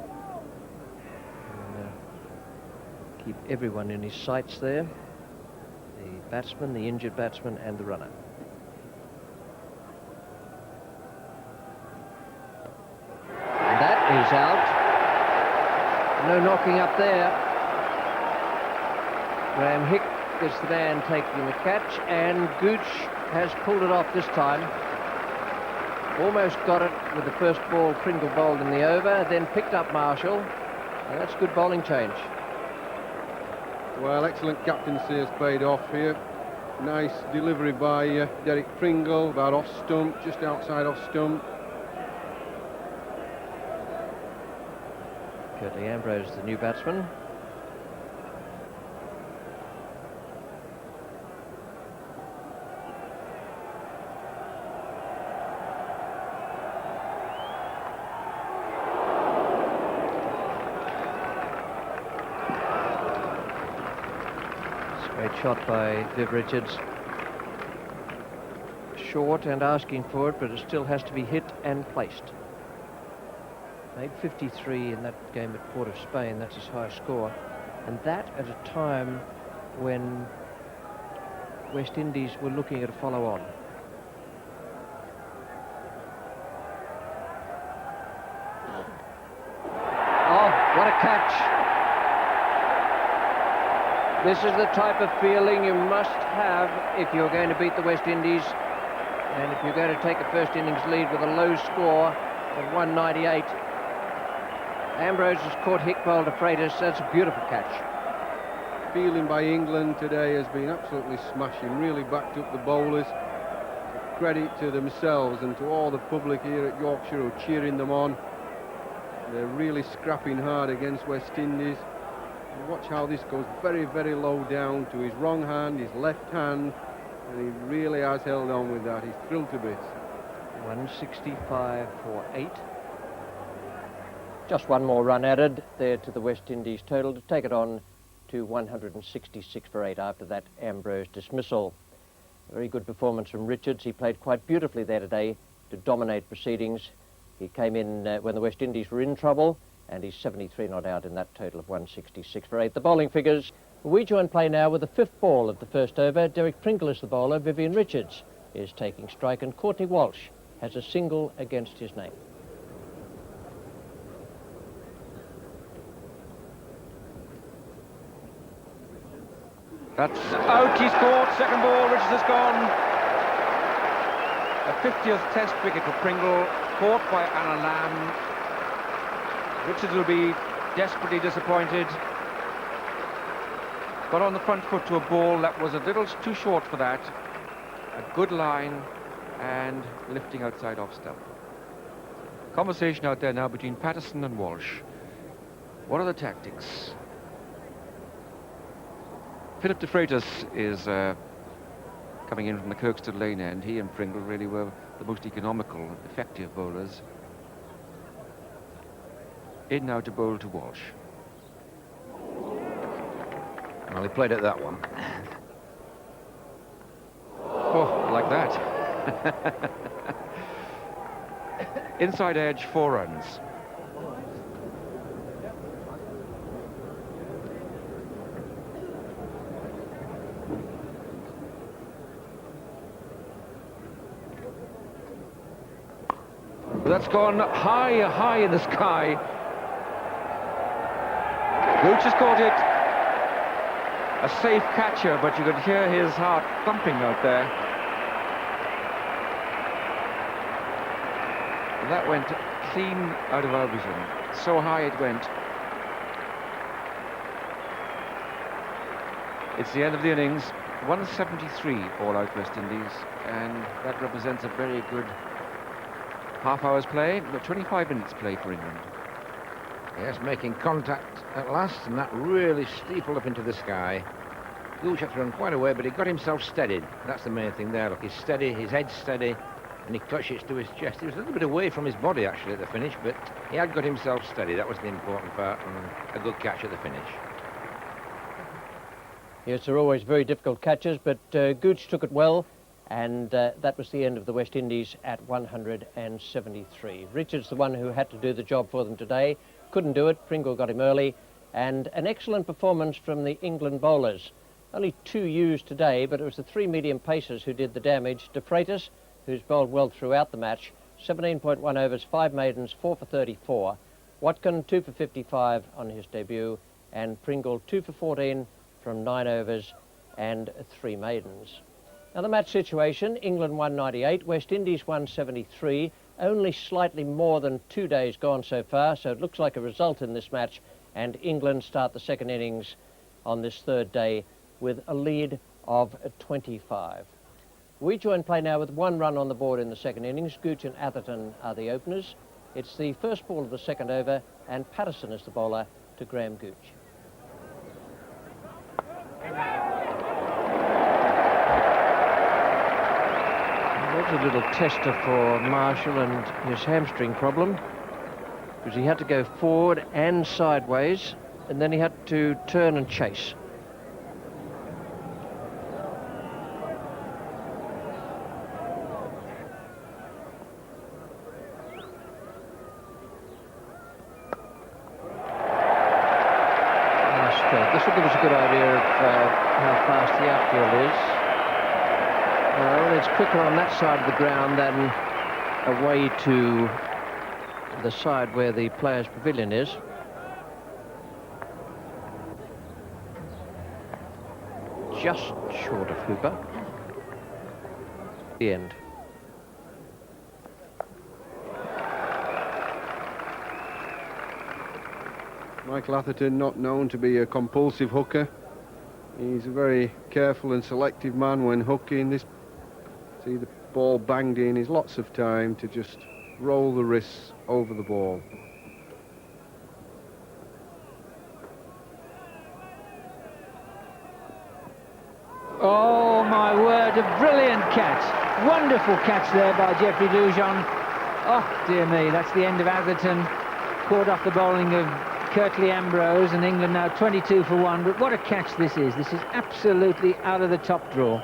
and keep everyone in his sights there. The batsman, the injured batsman, and the runner. And that is out. No knocking up there. Graham Hick is the man taking the catch, and Gooch has pulled it off this time. Almost got it with the first ball Pringle bowled in the over, then picked up Marshall. And that's good bowling change. Well, excellent captaincy has paid off here. Nice delivery by Derek Pringle, about off stump, just outside off stump. Curtly Ambrose, the new batsman. Great shot by Viv Richards. Short and asking for it, but it still has to be hit and placed. Made 53 in that game at Port of Spain. That's his highest score. And that at a time when West Indies were looking at a follow-on. Oh, what a catch. This is the type of feeling you must have if you're going to beat the West Indies, and if you're going to take a first innings lead with a low score of 198. Ambrose has caught Hick bowled to Freitas. That's a beautiful catch. Fielding by England today has been absolutely smashing, really backed up the bowlers. Credit to themselves and to all the public here at Yorkshire who are cheering them on. They're really scrapping hard against West Indies. Watch how this goes very, very low down to his wrong hand, his left hand, and he really has held on with that. He's thrilled to bits. 165 for 8. Just one more run added there to the West Indies total to take it on to 166 for 8 after that Ambrose dismissal. A very good performance from Richards. He played quite beautifully there today to dominate proceedings. He came in when the West Indies were in trouble, and he's 73 not out in that total of 166 for 8. The bowling figures. We join play now with the 5th ball of the first over. Derek Pringle is the bowler. Vivian Richards is taking strike, and Courtney Walsh has a single against his name. That's out, he's caught, second ball, Richards has gone. A 50th test wicket for Pringle, caught by Alan Lamb. Richards will be desperately disappointed. Got on the front foot to a ball that was a little too short for that. A good line and lifting outside off stump. Conversation out there now between Patterson and Walsh. What are the tactics? Philip de Freitas is coming in from the Kirkstone Lane end. He and Pringle really were the most economical, effective bowlers. In now to bowl to Walsh. Well, he played at that one. Oh, like that. Inside edge, 4 runs. That's gone high, high in the sky. Gooch has caught it. A safe catcher, but you could hear his heart thumping out there. That went clean out of our vision. So high it went. It's the end of the innings. 173 all out West Indies, and that represents a very good half hour's play, but 25 minutes play for England. Yes, making contact at last, and that really steepled up into the sky. Gooch had to run quite away, but he got himself steadied. That's the main thing there. Look, he's steady, his head's steady, and he clutched it to his chest. He was a little bit away from his body, actually, at the finish, but he had got himself steady. That was the important part, and a good catch at the finish. Yes, they're always very difficult catches, but Gooch took it well, and that was the end of the West Indies at 173. Richards, the one who had to do the job for them today, couldn't do it. Pringle got him early, and an excellent performance from the England bowlers. Only 2 used today, but it was the 3 medium pacers who did the damage. De Freitas, who's bowled well throughout the match, 17.1 overs, 5 maidens, 4 for 34. Watkin, 2 for 55 on his debut, and Pringle, 2 for 14 from 9 overs and 3 maidens. Now the match situation, England 198, West Indies 173, only slightly more than 2 days gone so far, so it looks like a result in this match, and England start the second innings on this 3rd day with a lead of 25. We join play now with 1 run on the board in the second innings. Gooch and Atherton are the openers. It's the first ball of the second over, and Patterson is the bowler to Graham Gooch. That's a little tester for Marshall and his hamstring problem, because he had to go forward and sideways, and then he had to turn and chase. This will give us a good idea of how fast the outfield is. Well, it's quicker on that side of the ground than away to the side where the players' pavilion is. Just short of Hooper. The end. Michael Atherton, not known to be a compulsive hooker. He's a very careful and selective man when hooking. This, see the ball banged in, is lots of time to just roll the wrists over the ball. Oh my word, a brilliant catch. Wonderful catch there by Geoffrey Dujon. Oh dear me, that's the end of Atherton. Caught off the bowling of Kirtley Ambrose, and England now 22 for 1. But what a catch this is. This is absolutely out of the top draw.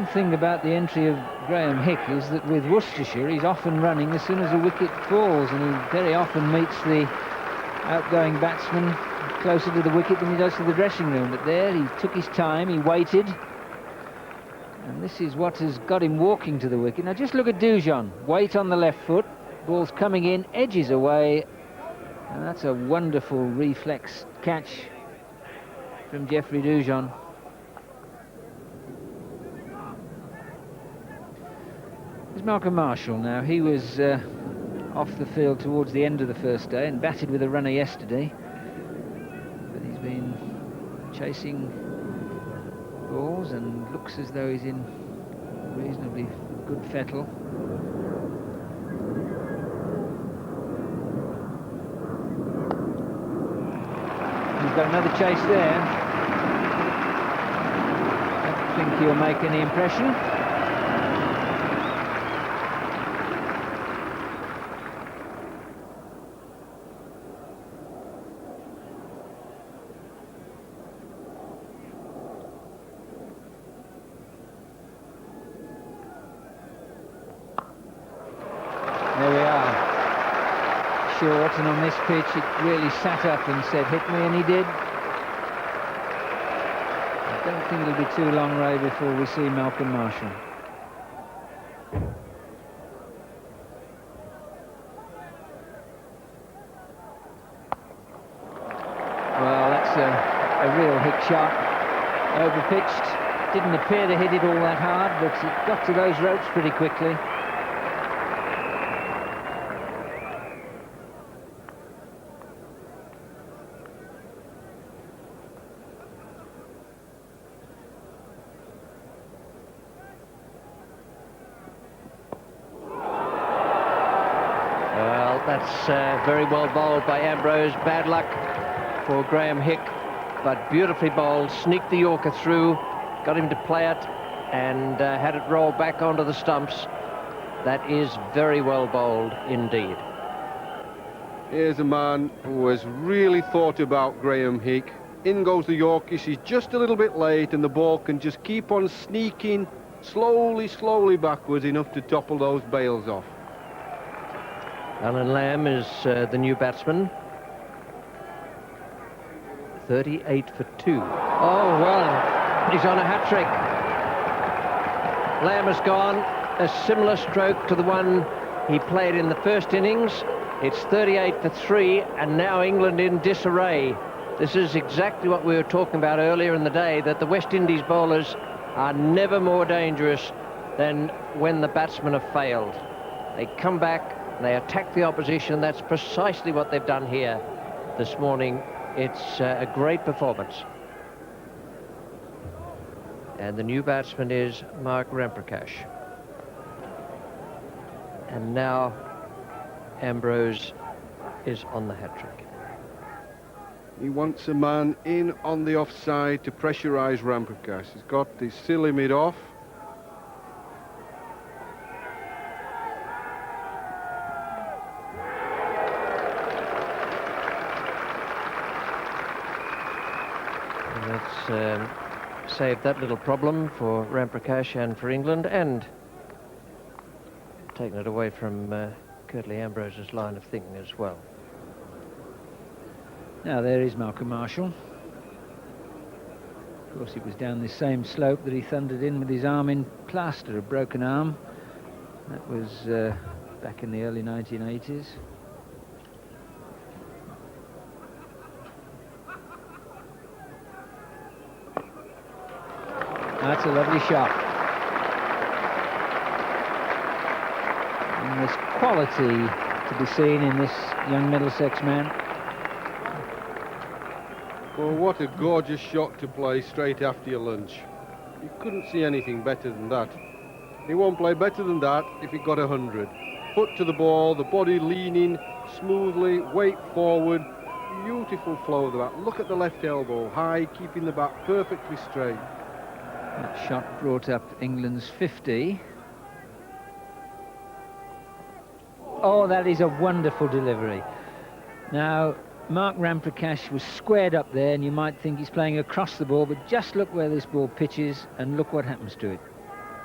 good thing about the entry of Graham Hick is that with Worcestershire, he's often running as soon as a wicket falls, and he very often meets the outgoing batsman closer to the wicket than he does to the dressing room. But there, he took his time, he waited, and this is what has got him walking to the wicket. Now just look at Dujon, weight on the left foot, ball's coming in, edges away, and that's a wonderful reflex catch from Geoffrey Dujon. There's Malcolm Marshall now. He was off the field towards the end of the first day and batted with a runner yesterday, but he's been chasing balls and looks as though he's in reasonably good fettle. He's got another chase there. I don't think he'll make any impression. There we are. Short, and on this pitch it really sat up and said hit me, and he did. I don't think it'll be too long, Ray, before we see Malcolm Marshall. Well, that's a real Hick shot. Overpitched. Didn't appear to hit it all that hard, but it got to those ropes pretty quickly. That's very well bowled by Ambrose. Bad luck for Graham Hick, but beautifully bowled. Sneaked the Yorker through, got him to play it, and had it roll back onto the stumps. That is very well bowled indeed. Here's a man who has really thought about Graham Hick. In goes the Yorkish. He's just a little bit late, and the ball can just keep on sneaking slowly backwards, enough to topple those bails off. Alan Lamb is the new batsman. 38 for 2. Oh, well, he's on a hat-trick. Lamb has gone a similar stroke to the one he played in the first innings. It's 38 for 3, and now England in disarray. This is exactly what we were talking about earlier in the day, that the West Indies bowlers are never more dangerous than when the batsmen have failed. They come back, they attack the opposition. That's precisely what they've done here this morning. It's a great performance. And the new batsman is Mark Ramprakash. And now Ambrose is on the hat-trick. He wants a man in on the offside to pressurise Ramprakash. He's got the silly mid off. Let's save that little problem for Ramprakash and for England, and taken it away from Curtly Ambrose's line of thinking as well. Now there is Malcolm Marshall. Of course, it was down this same slope that he thundered in with his arm in plaster, a broken arm. That was back in the early 1980s. That's a lovely shot. And there's quality to be seen in this young Middlesex man. Well, what a gorgeous shot to play straight after your lunch. You couldn't see anything better than that. He won't play better than that if he got 100. Foot to the ball, the body leaning smoothly, weight forward, beautiful flow of the bat. Look at the left elbow, high, keeping the bat perfectly straight. That shot brought up England's 50. Oh, that is a wonderful delivery. Now, Mark Ramprakash was squared up there, and you might think he's playing across the ball, but just look where this ball pitches and look what happens to it.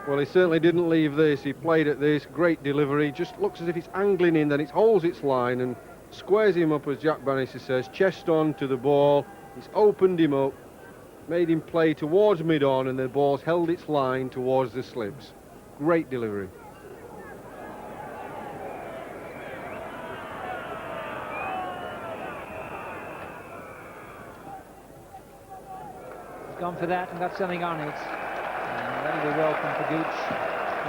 Well, he certainly didn't leave this. He played at this. Great delivery. Just looks as if it's angling in, then it holds its line and squares him up, as Jack Bannister says, chest on to the ball. He's opened him up, made him play towards mid-on, and the ball's held its line towards the slips. Great delivery. He's gone for that and got something on it. And that'll be welcome for Gooch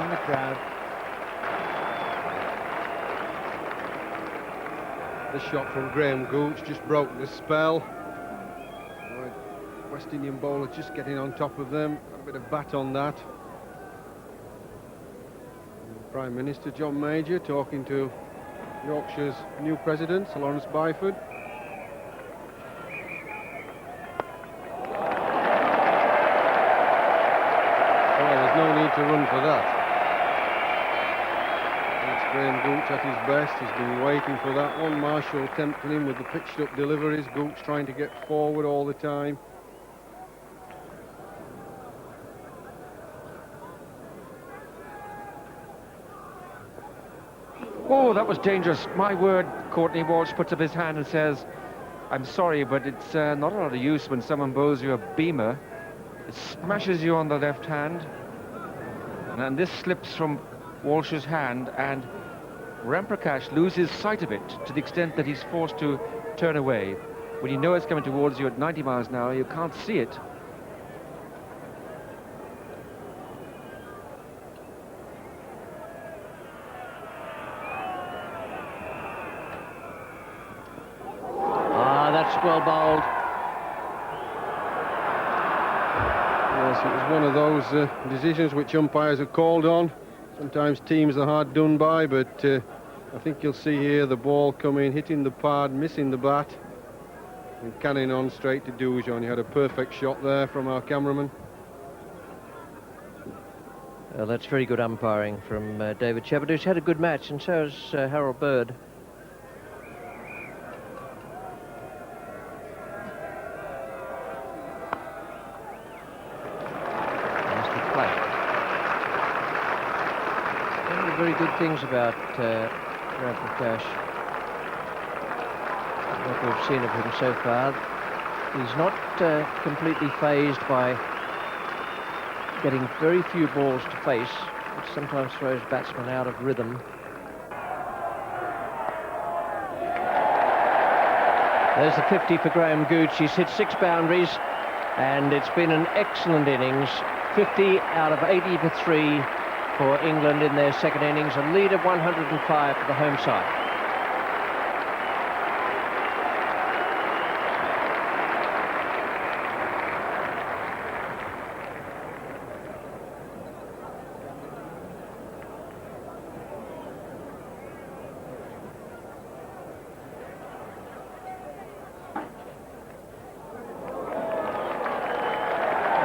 in the crowd. The shot from Graham Gooch just broke the spell. West Indian bowler just getting on top of them. Got a bit of bat on that. And Prime Minister John Major talking to Yorkshire's new president, Sir Lawrence Byford. Well, there's no need to run for that. That's Graham Gooch at his best. He's been waiting for that one. Marshall tempting him with the pitched up deliveries. Gooch trying to get forward all the time. Oh, that was dangerous. My word, Courtney Walsh puts up his hand and says, I'm sorry, but it's not a lot of use when someone bowls you a beamer. It smashes you on the left hand. And this slips from Walsh's hand, and Ramprakash loses sight of it to the extent that he's forced to turn away. When you know it's coming towards you at 90 miles an hour, you can't see it. Well bowled. Yes, it was one of those decisions which umpires are called on. Sometimes teams are hard done by, but I think you'll see here the ball coming, hitting the pad, missing the bat, and canning on straight to Dujon. You had a perfect shot there from our cameraman. Well, that's very good umpiring from David Shepard, who's had a good match, and so has Harold Bird. Very good things about Ramprakash, what we've seen of him so far. He's not completely phased by getting very few balls to face, which sometimes throws batsmen out of rhythm. There's the 50 for Graham Gooch. He's hit 6 boundaries, and it's been an excellent innings. 50 out of 80 for 3 for England in their second innings, a lead of 105 for the home side.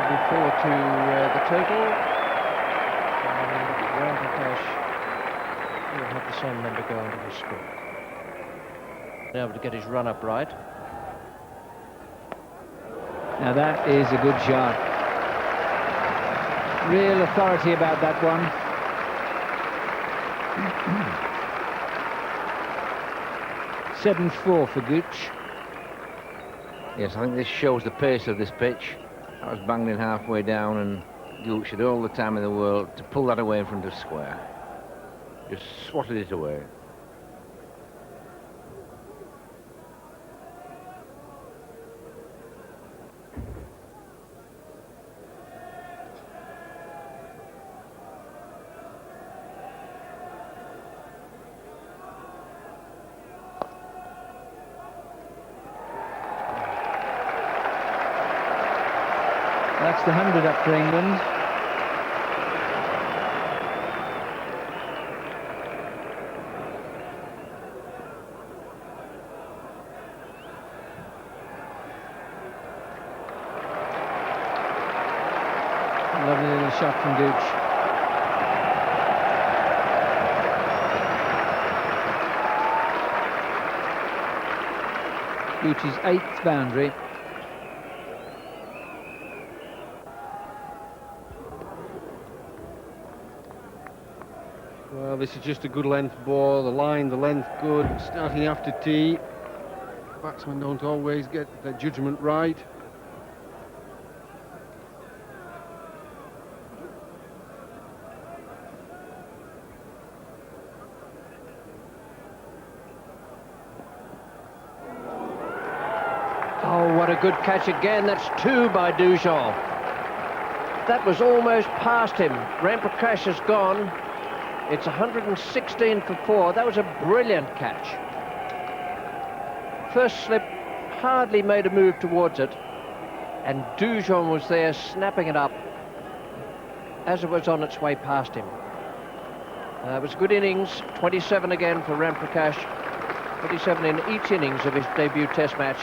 Before to the total. He'll have the same number go into his score. Able to get his run up right. Now that is a good shot. Real authority about that one. 7-4 for Gooch. Yes, I think this shows the pace of this pitch. I was banged in halfway down, and Gooch had all the time in the world to pull that away in front of square. Just swatted it away. That's the 100 up for England. Lovely little shot from Gooch. Gooch's 8th boundary. this is just a good length ball. The line, the length good. Starting after tee. Batsmen don't always get their judgment right. Oh, what a good catch again. That's two by Dujon. That was almost past him. Ramprakash has gone. It's 116 for 4. That was a brilliant catch. First slip, hardly made a move towards it. And Dujon was there snapping it up as it was on its way past him. It was a good innings. 27 again for Ramprakash. 27 in each innings of his debut test match.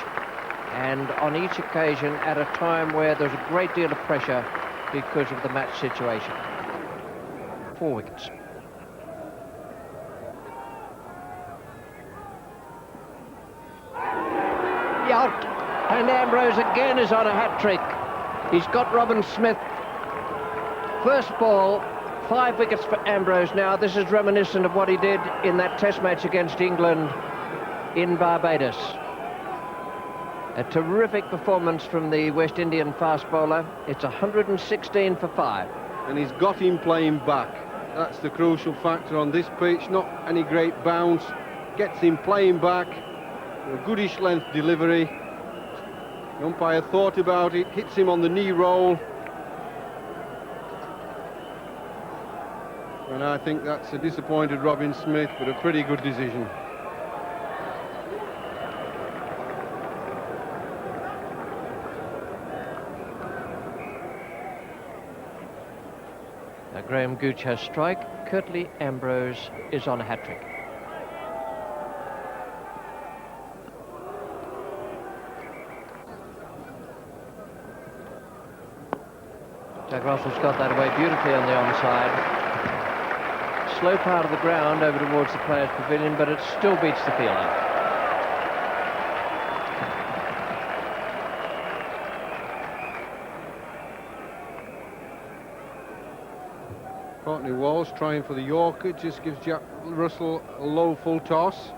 And on each occasion at a time where there's a great deal of pressure because of the match situation. 4 wickets. Yacht, and Ambrose again is on a hat-trick. He's got Robin Smith. First ball, 5 wickets for Ambrose now. This is reminiscent of what he did in that test match against England in Barbados. A terrific performance from the West Indian fast bowler. It's 116 for 5. And he's got him playing back. That's the crucial factor on this pitch. Not any great bounce. Gets him playing back. A goodish length delivery. The umpire thought about it. Hits him on the knee roll. And I think that's a disappointed Robin Smith, but a pretty good decision. Graham Gooch has strike. Curtly Ambrose is on a hat-trick. Jack Russell's got that away beautifully on the onside. Slow part of the ground over towards the players' pavilion, but it still beats the fielder. Courtney Walsh trying for the Yorker, just gives Jack Russell a low full toss.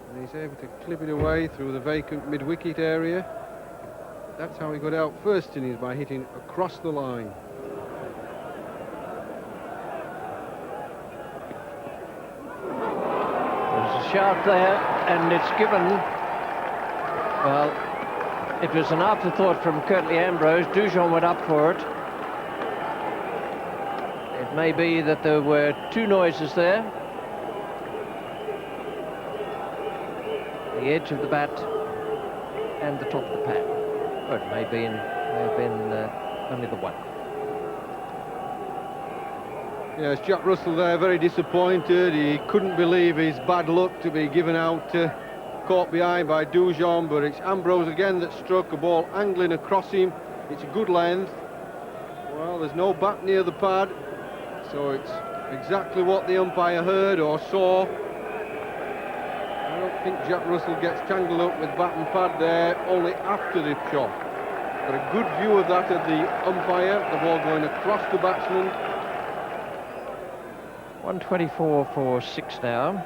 And he's able to clip it away through the vacant mid-wicket area. That's how he got out first innings, by hitting across the line. There's a shout there, and it's given. Well, it was an afterthought from Curtly Ambrose. Dujon went up for it. It may be that there were two noises there. The edge of the bat and the top of the pad. Or it may have been only the one. Yes, Jack Russell there, very disappointed. He couldn't believe his bad luck to be given out, caught behind by Dujon, but it's Ambrose again that struck a ball angling across him. It's a good length. Well, there's no bat near the pad, so it's exactly what the umpire heard or saw. I don't think Jack Russell gets tangled up with bat and pad there, only after the shot. But a good view of that of the umpire, the ball going across the batsman. 124 for 6 now.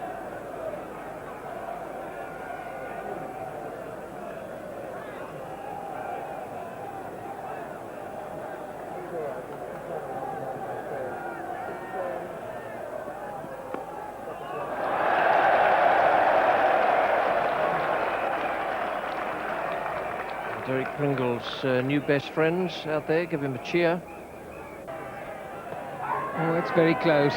Derek Pringle's new best friends out there, give him a cheer. Oh, it's very close.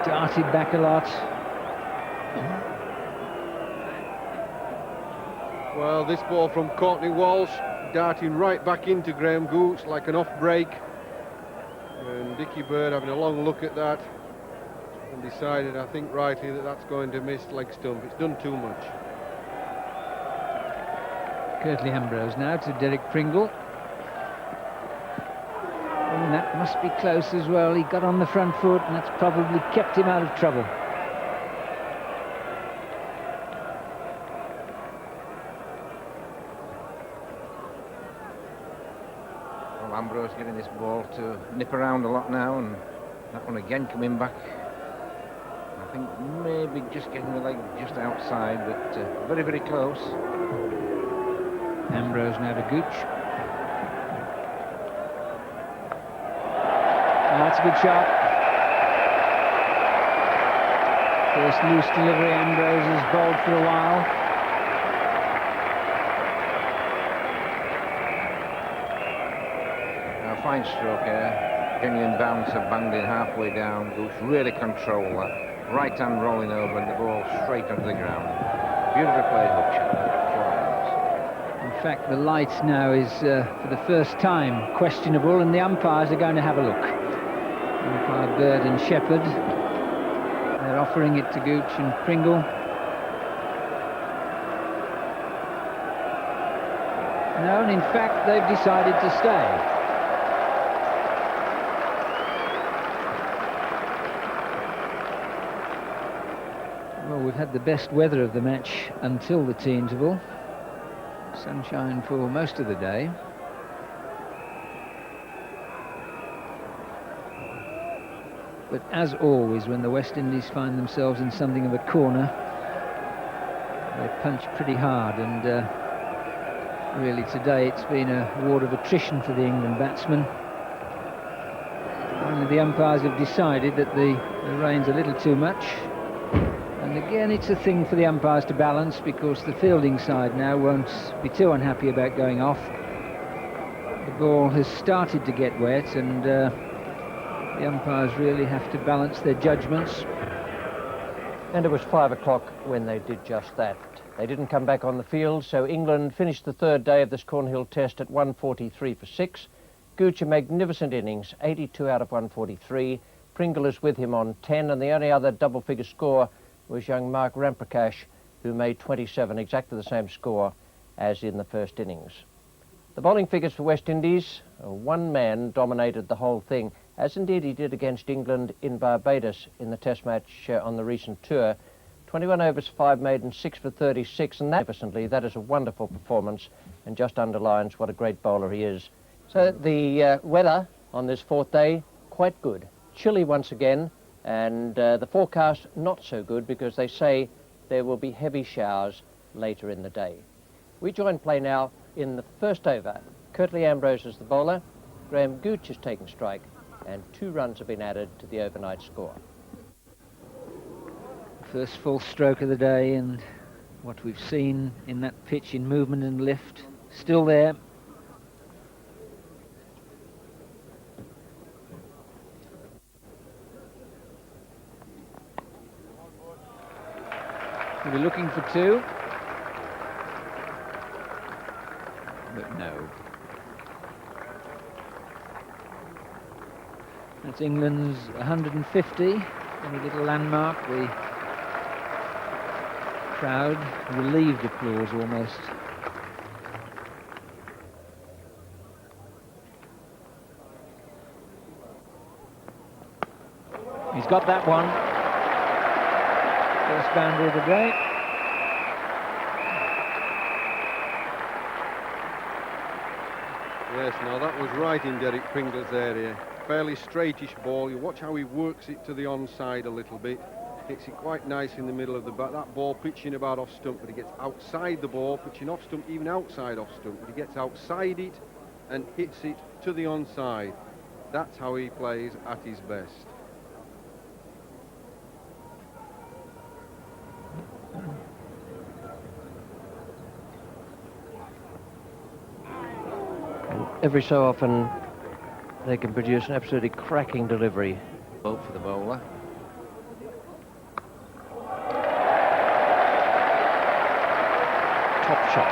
Darted back a lot. Well, this ball from Courtney Walsh, darting right back into Graham Gooch like an off break. And Dickie Bird having a long look at that and decided, I think rightly, that that's going to miss leg stump. It's done too much. Curtly Ambrose now to Derek Pringle. And that must be close as well. He got on the front foot, and that's probably kept him out of trouble. Well, Ambrose Ambrose getting this ball to nip around a lot now, and that one again coming back. I think maybe just getting the leg just outside, but very, very close. Ambrose now to Gooch. Oh, that's a good shot. First loose delivery, Ambrose has bowled for a while. Now, fine stroke here. Genuine bouncer banged in halfway down. Gooch really controlled that. Right hand rolling over and the ball straight onto the ground. Beautifully played hook shot. In fact, the light now is, for the first time, questionable, and the umpires are going to have a look. Umpire Bird and Shepherd. They're offering it to Gooch and Pringle. No, and in fact, they've decided to stay. Well, we've had the best weather of the match until the tea interval. Sunshine for most of the day. But as always, when the West Indies find themselves in something of a corner, they punch pretty hard, and really today it's been a ward of attrition for the England batsmen. Only the umpires have decided that the rain's a little too much. And again, it's a thing for the umpires to balance, because the fielding side now won't be too unhappy about going off. The ball has started to get wet, and the umpires really have to balance their judgments. And it was 5 o'clock when they did just that. They didn't come back on the field, so England finished the third day of this Cornhill Test at 143 for 6. Gooch a magnificent innings, 82 out of 143. Pringle is with him on 10, and the only other double-figure score was young Mark Ramprakash, who made 27, exactly the same score as in the first innings. The bowling figures for West Indies, one man dominated the whole thing, as indeed he did against England in Barbados in the Test match on the recent tour. 21 overs, 5 maiden, 6 for 36, and that is a wonderful performance, and just underlines what a great bowler he is. So the weather on this fourth day, quite good. Chilly once again, and the forecast not so good, because they say there will be heavy showers later in the day. We join play now in the first over. Curtly Ambrose is the bowler, Graham Gooch has taken strike, and 2 runs have been added to the overnight score. First full stroke of the day, and what we've seen in that pitch in movement and lift, still there. We're looking for 2, but no. That's England's 150, any little landmark. The crowd, relieved applause almost. He's got that one. First boundary of the day. Yes, now that was right in Derek Pringle's area. Fairly straightish ball. You watch how he works it to the onside a little bit. Hits it quite nice in the middle of the bat. That ball pitching about off stump, but he gets outside the ball, pitching off stump, even outside off stump, but he gets outside it and hits it to the onside. That's how he plays at his best. Every so often they can produce an absolutely cracking delivery. Both for the bowler. Top shot.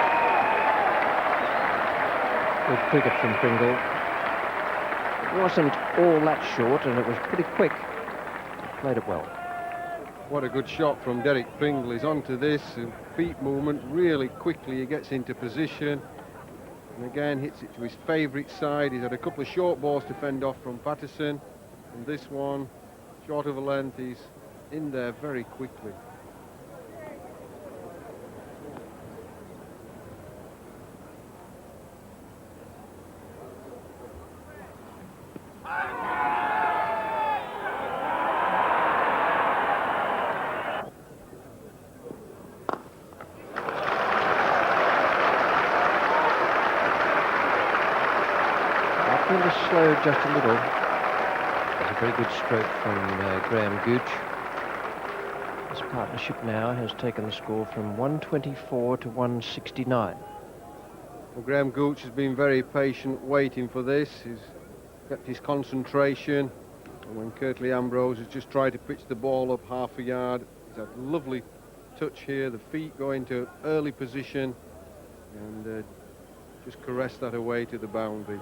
Good cricket from Pringle. It wasn't all that short, and it was pretty quick. Played it well. What a good shot from Derek Pringle. He's onto this, feet movement really quickly. He gets into position. And again hits it to his favourite side. He's had a couple of short balls to fend off from Patterson, and this one short of a length. He's in there very quickly. slowed just a little. That's a very good stroke from Graham Gooch. This partnership now has taken the score from 124 to 169. Well, Graham Gooch has been very patient waiting for this. He's kept his concentration. And when Kirtley Ambrose has just tried to pitch the ball up half a yard, he's had a lovely touch here. The feet go into early position and just caress that away to the boundary.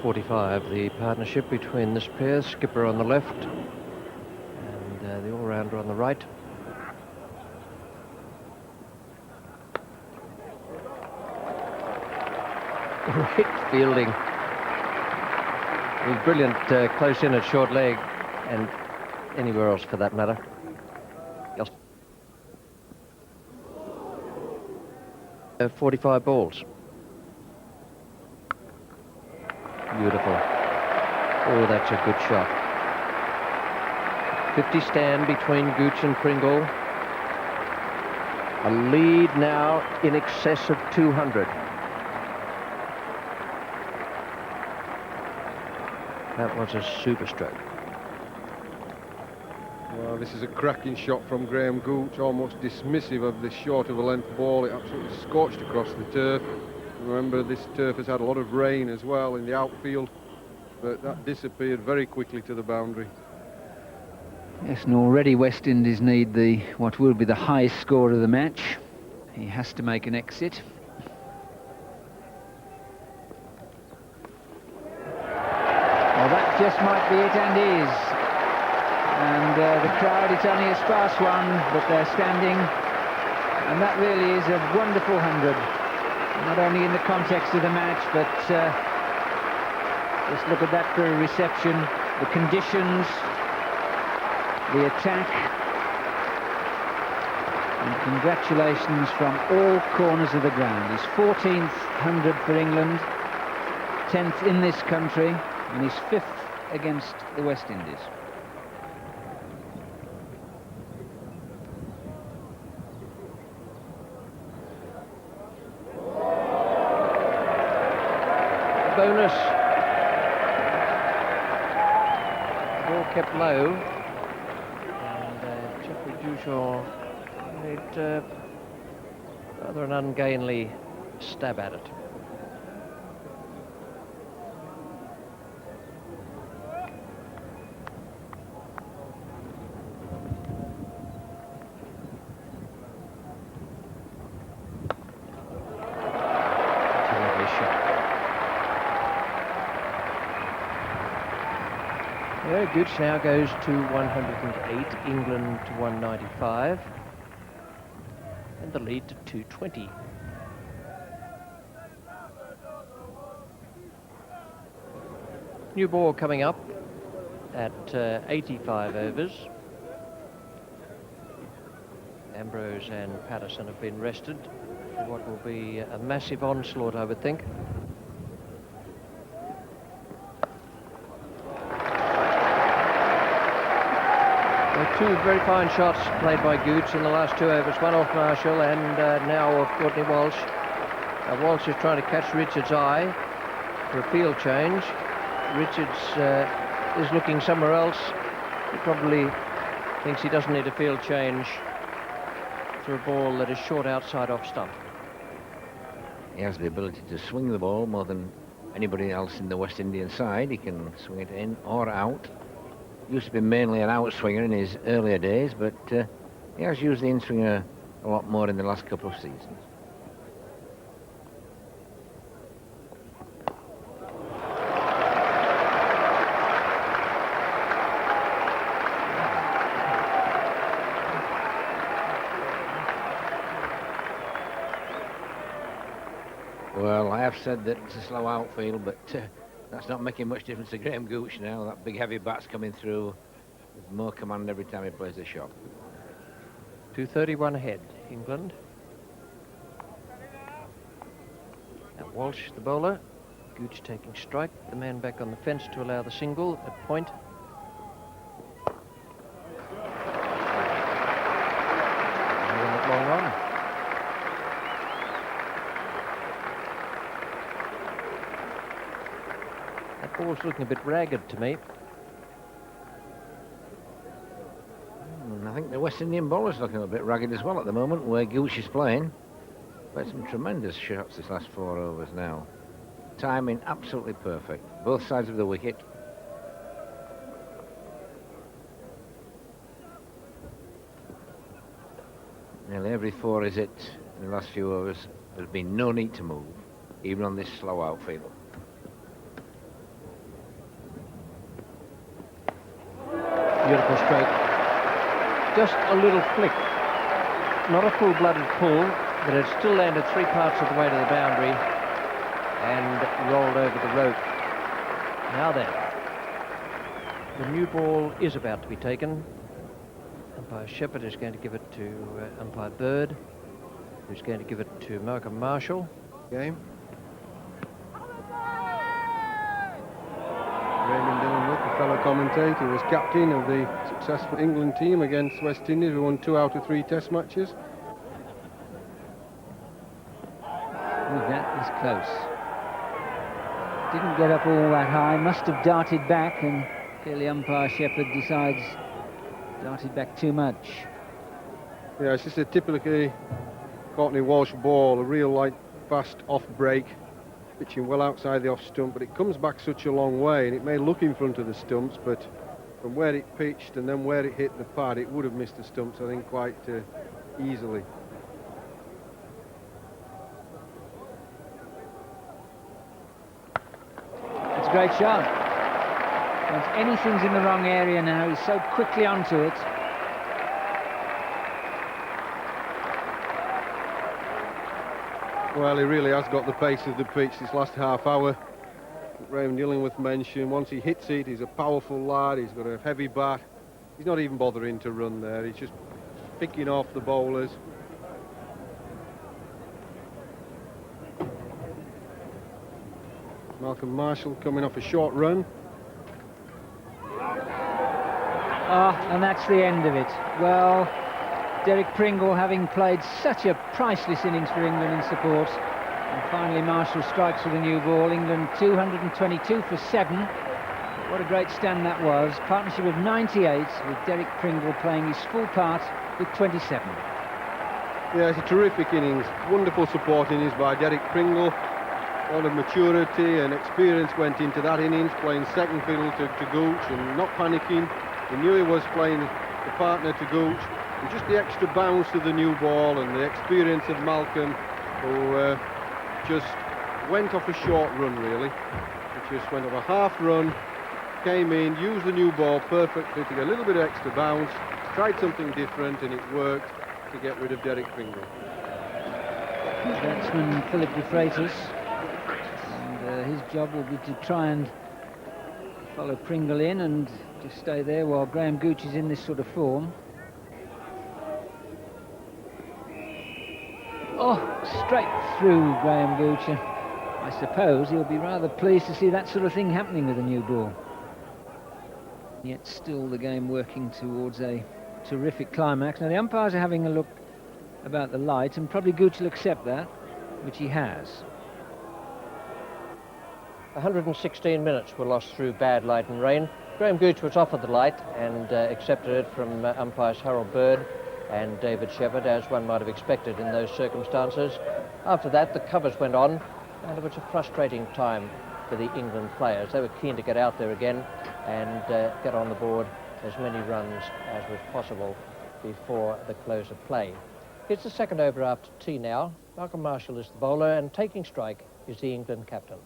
45, the partnership between this pair, Skipper on the left and the all-rounder on the right. Great fielding. It was brilliant close in at short leg and anywhere else for that matter. 45 balls. Beautiful. Oh, that's a good shot. 50 stand between Gooch and Pringle. A lead now in excess of 200. That was a super stroke. Well, this is a cracking shot from Graham Gooch, almost dismissive of this short of a length ball. It absolutely scorched across the turf. Remember, this turf has had a lot of rain as well in the outfield, but that disappeared very quickly to the boundary. Yes, and already West Indies need what will be the highest score of the match. He has to make an exit. Well, that just might be it, and is. And the crowd, it's only a sparse one, but they're standing. And that really is a wonderful 100. Not only in the context of the match, but just look at that for a reception. The conditions, the attack. And congratulations from all corners of the ground. His 14th 100 for England, 10th in this country, and his 5th against the West Indies. Bonus. Ball kept low. And Jeffrey Dushaw made rather an ungainly stab at it. Gooch now goes to 108, England to 195, and the lead to 220. New ball coming up at 85 overs. Ambrose and Patterson have been rested for what will be a massive onslaught, I would think. Two very fine shots played by Gooch in the last 2 overs, one off Marshall and now off Courtney Walsh. Walsh is trying to catch Richards' eye for a field change. Richards is looking somewhere else. He probably thinks he doesn't need a field change for a ball that is short outside off stump. He has the ability to swing the ball more than anybody else in the West Indian side. He can swing it in or out. Used to be mainly an outswinger in his earlier days, but he has used the in-swinger a lot more in the last couple of seasons. Well, I have said that it's a slow outfield, but that's not making much difference to Graham Gooch now. That big heavy bat's coming through with more command every time he plays a shot. 231 ahead, England. Now Walsh, the bowler. Gooch taking strike. The man back on the fence to allow the single at point. Long on. ball's looking a bit ragged to me. I think the West Indian bowler's looking a bit ragged as well at the moment, where Gooch is playing. Played some tremendous shots this last 4 overs now. Timing absolutely perfect. Both sides of the wicket. Nearly every 4 is it in the last few overs. There's been no need to move, even on this slow outfield. Beautiful stroke. Just a little flick. Not a full-blooded pull, but it still landed 3 parts of the way to the boundary and rolled over the rope. Now then, the new ball is about to be taken. Umpire Shepherd is going to give it to umpire Bird, who's going to give it to Malcolm Marshall. Game. Raymond Dillon, the fellow commentator, was captain of the successful England team against West Indies, who won 2 out of 3 test matches. Ooh, that is close. Didn't get up all that high, must have darted back, and clearly umpire Shepherd decides darted back too much. Yeah, it's just a typically Courtney Walsh ball, a real light, fast off break, pitching well outside the off stump, but it comes back such a long way, and it may look in front of the stumps, but from where it pitched and then where it hit the pad, it would have missed the stumps, I think, quite easily. It's a great shot. Once anything's in the wrong area now, he's so quickly onto it. Well, he really has got the pace of the pitch this last half hour. Raymond Illingworth mentioned, once he hits it, he's a powerful lad, he's got a heavy bat. He's not even bothering to run there, he's just picking off the bowlers. Malcolm Marshall coming off a short run. And that's the end of it. Well, Derek Pringle, having played such a priceless innings for England in support, and finally Marshall strikes with a new ball. England 222 for 7. What a great stand that was. Partnership of 98 with Derek Pringle playing his full part with 27. Yeah, it's a terrific innings. Wonderful support innings by Derek Pringle. A lot of maturity and experience went into that innings, playing second fiddle to Gooch and not panicking. He knew he was playing the partner to Gooch. And just the extra bounce of the new ball and the experience of Malcolm, who just went off a short run, really. He just went off a half run, came in, used the new ball perfectly to get a little bit of extra bounce, tried something different, and it worked to get rid of Derek Pringle. Batsman Philip de Freitas, and his job will be to try and follow Pringle in and just stay there while Graham Gooch is in this sort of form. Oh, straight through Graham Gooch. I suppose he'll be rather pleased to see that sort of thing happening with a new ball. Yet still the game working towards a terrific climax. Now the umpires are having a look about the light, and probably Gooch will accept that, which he has. 116 minutes were lost through bad light and rain. Graham Gooch was offered the light and accepted it from umpires Harold Bird and David Shepherd, as one might have expected in those circumstances. After that, the covers went on, and it was a frustrating time for the England players. They were keen to get out there again and get on the board as many runs as was possible before the close of play. It's the second over after tea now. Malcolm Marshall is the bowler, and taking strike is the England captain.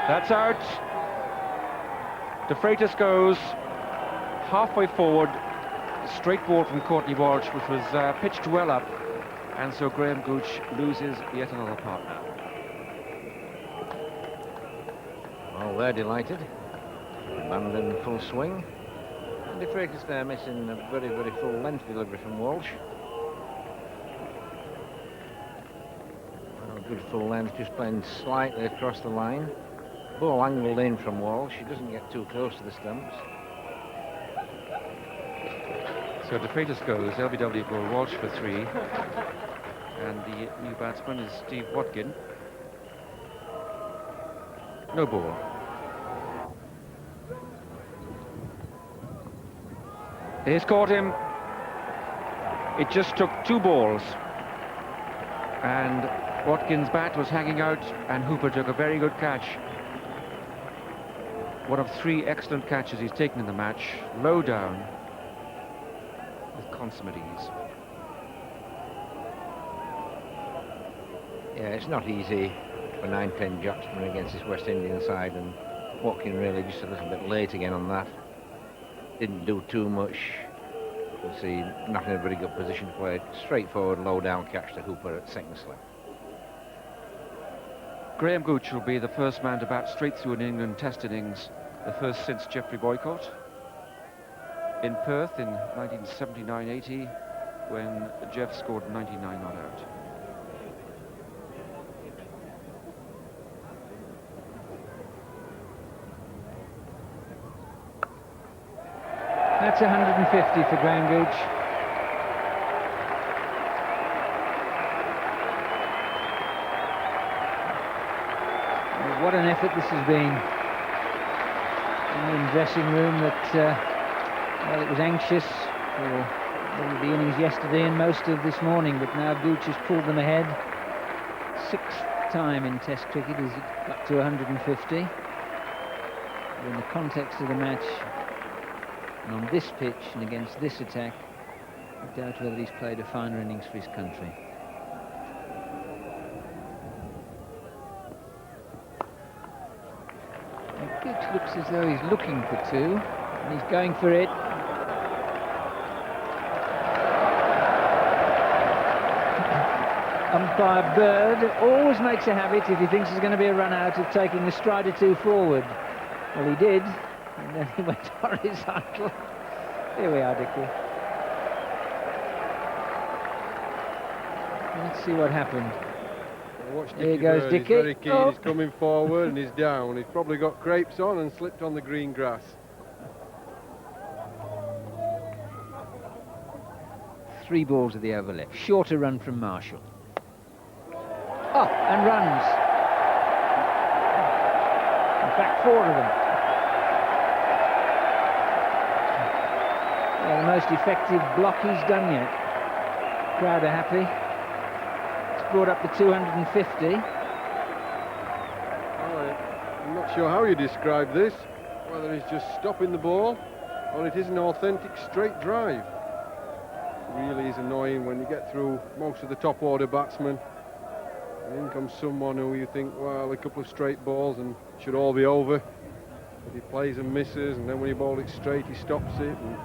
That's out. De Freitas goes halfway forward, straight ball from Courtney Walsh, which was pitched well up, and so Graham Gooch loses yet another partner. Well, they're delighted. Abandon full swing. And De Freitas there missing a very, very full length delivery from Walsh. Well, good full length, just playing slightly across the line. Ball angled in from Walsh. He doesn't get too close to the stumps. So De Freitas goes, LBW ball, Walsh for 3. And the new batsman is Steve Watkin. No ball. He's caught him. It just took 2 balls. And Watkins' bat was hanging out, and Hooper took a very good catch. One of 3 excellent catches he's taken in the match, low down, with consummate ease. Yeah, it's not easy for 9-10 Jocks against this West Indian side, and Watkin really just a little bit late again on that. Didn't do too much. You can see not in a very good position to play. Straightforward, low down catch to Hooper at second slip. Graham Gooch will be the first man to bat straight through an England Test innings, the first since Geoffrey Boycott in Perth in 1979-80, when Jeff scored 99 not out. That's 150 for Graham Gooch. What an effort this has been. In the dressing room that, well, it was anxious for all the innings yesterday and most of this morning, but now Gooch has pulled them ahead. 6th time in Test cricket he's got to 150. In the context of the match, and on this pitch and against this attack, I doubt whether he's played a finer innings for his country. Gooch looks as though he's looking for 2, and he's going for it. Umpire Bird always makes a habit, if he thinks there's going to be a run out, of taking a stride or 2 forward. Well, he did. And then he went horizontal. Here we are, Dickie. Let's see what happened. Watch Dickie Here goes Bird. Dickie. He's very keen. Oh. He's coming forward and he's down. He's probably got crepes on and slipped on the green grass. Three balls of the over left. Shorter run from Marshall. Oh, and runs. In fact, 4 of them. Well, the most effective block he's done yet. Crowd are happy. It's brought up to 250. Well, I'm not sure how you describe this, whether he's just stopping the ball or it is an authentic straight drive. It really is annoying when you get through most of the top order batsmen and in comes someone who you think, well, a couple of straight balls and it should all be over. But he plays and misses, and then when you bowl it straight he stops it, and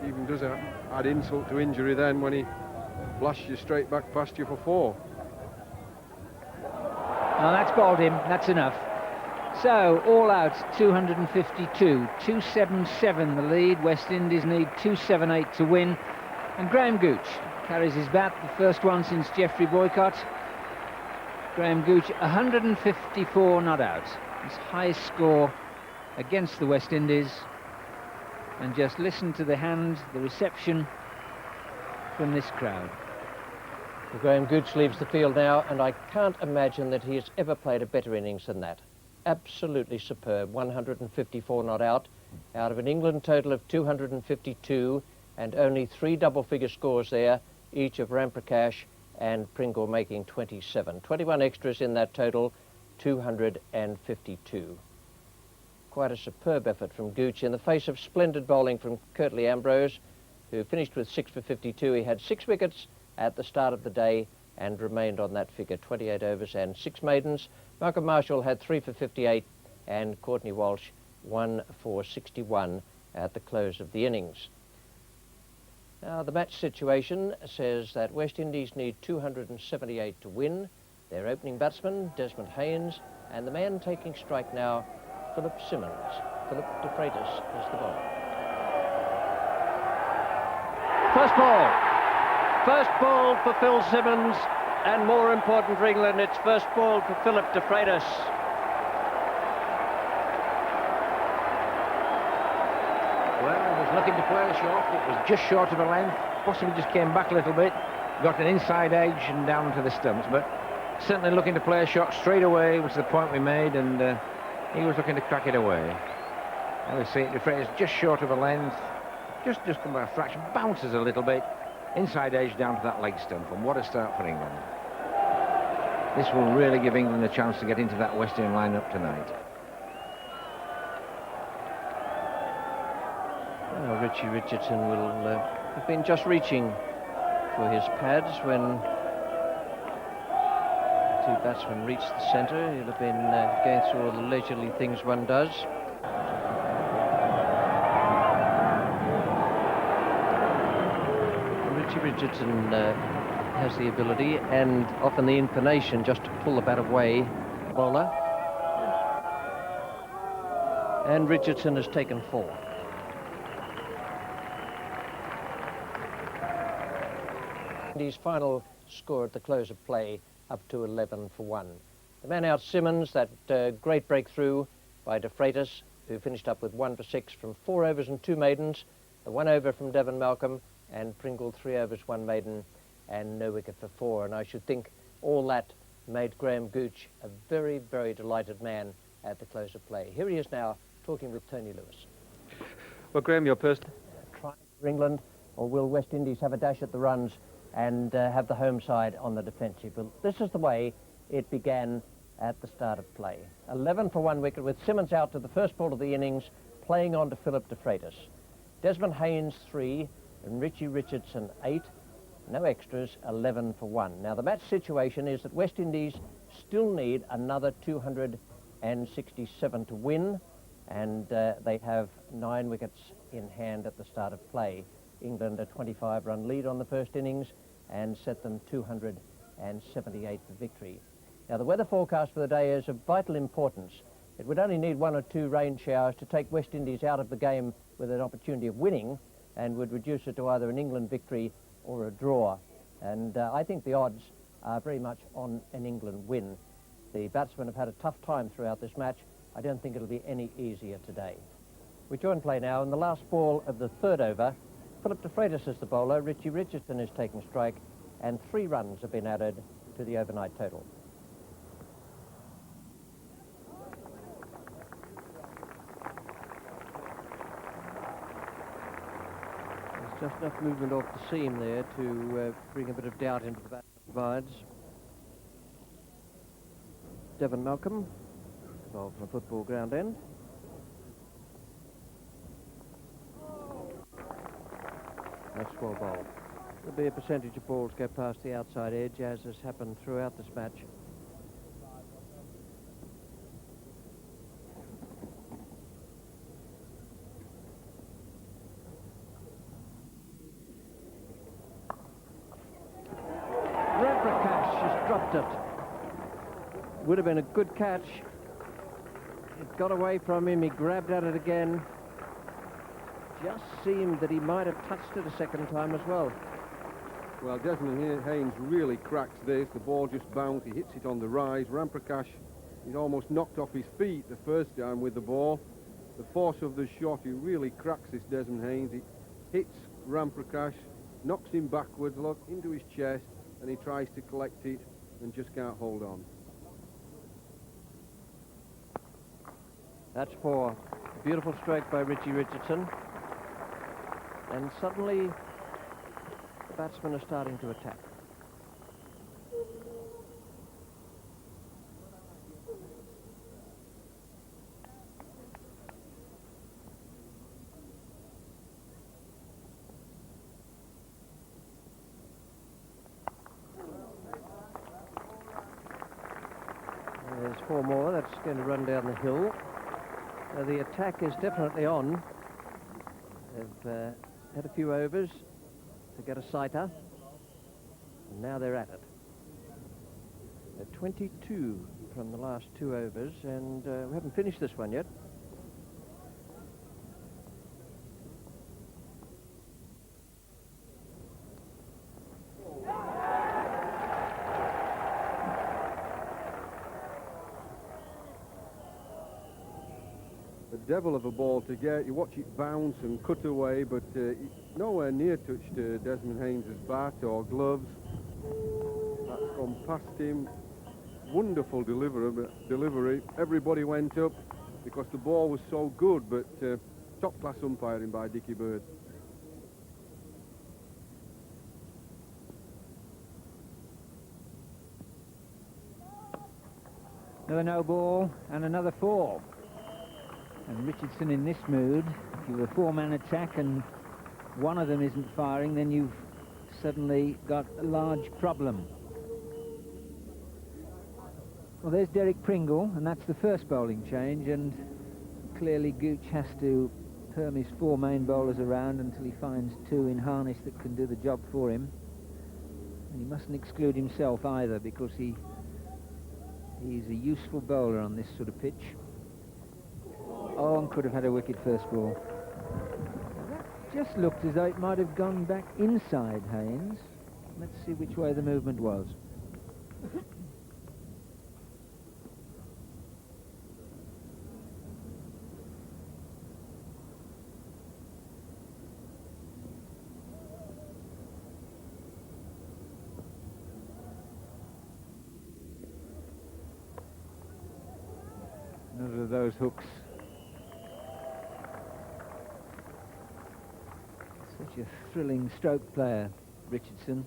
even does add insult to injury then when he blasts you straight back past you for 4. Oh, that's bowled him. That's enough. So, all out, 252. 277 the lead. West Indies need 278 to win. And Graham Gooch carries his bat, the first one since Geoffrey Boycott. Graham Gooch, 154 not out. His highest score against the West Indies. And just listen to the hand, the reception from this crowd. Well, Graham Gooch leaves the field now, and I can't imagine that he has ever played a better innings than that. Absolutely superb. 154 not out of an England total of 252, and only 3 double-figure scores there, each of Ramprakash and Pringle making 27. 21 extras in that total, 252. Quite a superb effort from Gooch in the face of splendid bowling from Curtly Ambrose, who finished with 6 for 52. He had 6 wickets at the start of the day and remained on that figure, 28 overs and 6 maidens. Malcolm Marshall had 3 for 58 and Courtney Walsh 1 for 61 at the close of the innings. Now the match situation says that West Indies need 278 to win. Their opening batsman, Desmond Haynes, and the man taking strike now, Philip Simmons. Philip de Freitas is the bowler. First ball. First ball for Phil Simmons, and more important for England, it's first ball for Philip de Freitas. Well, it was looking to play the shot. It was just short of a length, possibly just came back a little bit, got an inside edge and down to the stumps, but certainly looking to play a shot straight away, which is the point we made, and he was looking to crack it away. I would say it's just short of a length, just come by a fraction, bounces a little bit, inside edge down to that leg stump, and what a start for England. This will really give England a chance to get into that West Indian lineup tonight. Well, Richie Richardson will have been just reaching for his pads when the two batsmen reached the centre. He'll have been going through all the leisurely things one does. Richie Richardson has the ability and often the inclination just to pull the bat away, bowler. And Richardson has taken 4. His final score at the close of play up to 11 for 1. The man out Simmons, that great breakthrough by De Freitas, who finished up with 1 for 6 from 4 overs and 2 maidens, the 1 over from Devon Malcolm, and Pringle 3 overs, 1 maiden, and no wicket for 4. And I should think all that made Graham Gooch a very, very delighted man at the close of play. Here he is now talking with Tony Lewis. Well, Graham, your first Try for England, or will West Indies have a dash at the runs and have the home side on the defensive? Well, this is the way it began at the start of play. 11 for 1 wicket with Simmons out to the first ball of the innings, playing on to Philip De Freitas. Desmond Haynes 3 and Richie Richardson 8. No extras, 11 for 1. Now the match situation is that West Indies still need another 267 to win, and they have 9 wickets in hand at the start of play. England a 25-run lead on the first innings and set them 278 for victory. Now the weather forecast for the day is of vital importance. It would only need 1 or 2 rain showers to take West Indies out of the game with an opportunity of winning, and would reduce it to either an England victory or a draw. And I think the odds are very much on an England win. The batsmen have had a tough time throughout this match. I don't think it'll be any easier today. We join play now in the last ball of the 3rd over. Philip De Freitas is the bowler, Richie Richardson is taking strike, and 3 runs have been added to the overnight total. There's just enough movement off the seam there to bring a bit of doubt into the batsman's minds. Devon Malcolm, involved in the football ground end. That's well bowled. There'll be a percentage of balls go past the outside edge, as has happened throughout this match. Prakash has dropped it. Would have been a good catch. It got away from him, he grabbed at it again. Just seemed that he might have touched it a second time as well. Well, Desmond Haynes really cracks this. The ball just bounced. He hits it on the rise. Ramprakash is almost knocked off his feet the first time with the ball. The force of the shot, he really cracks this Desmond Haynes. It hits Ramprakash, knocks him backwards, look, into his chest, and he tries to collect it and just can't hold on. That's 4. Beautiful stroke by Richie Richardson. And suddenly, the batsmen are starting to attack. There's 4 more. That's going to run down the hill. The attack is definitely on. They've had a few overs to get a sighter, and now they're at it. They're 22 from the last 2 overs, and we haven't finished this one yet. The devil of a ball to get. You watch it bounce and cut away, but nowhere near touched Desmond Haynes' bat or gloves. That's gone past him. Wonderful delivery. Everybody went up because the ball was so good, but top-class umpiring by Dickie Bird. Another no ball and another 4. And Richardson in this mood, if you've a 4-man attack and one of them isn't firing, then you've suddenly got a large problem. Well, there's Derek Pringle, and that's the first bowling change, and clearly Gooch has to perm his 4 main bowlers around until he finds 2 in harness that can do the job for him. And he mustn't exclude himself either, because he's a useful bowler on this sort of pitch. Oh, and could have had a wicket first ball. Now that just looked as though it might have gone back inside Haynes. Let's see which way the movement was. Another of those hooks. Such a thrilling stroke player, Richardson.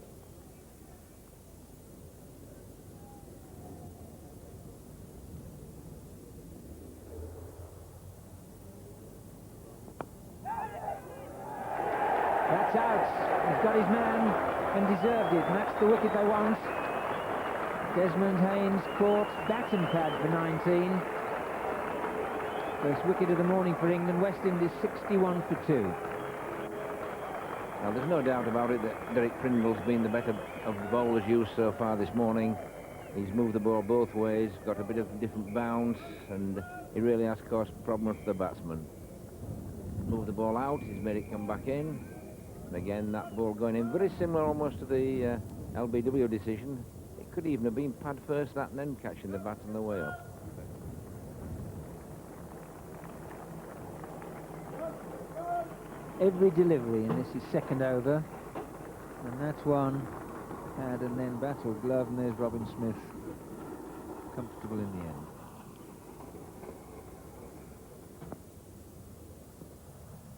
That's out. He's got his man and deserved it, and that's the wicket they want. Desmond Haynes caught bat and pad for 19. First wicket of the morning for England. West Indies 61 for 2. Now, there's no doubt about it that Derek Pringle's been the better of the bowlers used so far this morning. He's moved the ball both ways, got a bit of different bounce, and he really has caused problems for the batsman. Moved the ball out, he's made it come back in. And again, that ball going in, very similar almost to the LBW decision. It could even have been pad first, that, and then catching the bat on the way up. Every delivery, and this is second over, and that's one pad and then bat or glove, and there's Robin Smith comfortable in the end.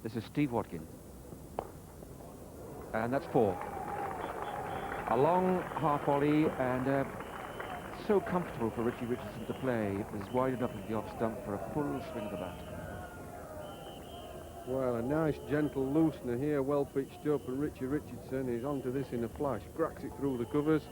This is Steve Watkin, and that's 4. A long half volley, and so comfortable for Richie Richardson to play. It was wide enough at the off stump for a full swing of the bat. Well, a nice gentle loosener here, well pitched up, and Richie Richardson is onto this in a flash. Cracks it through the covers.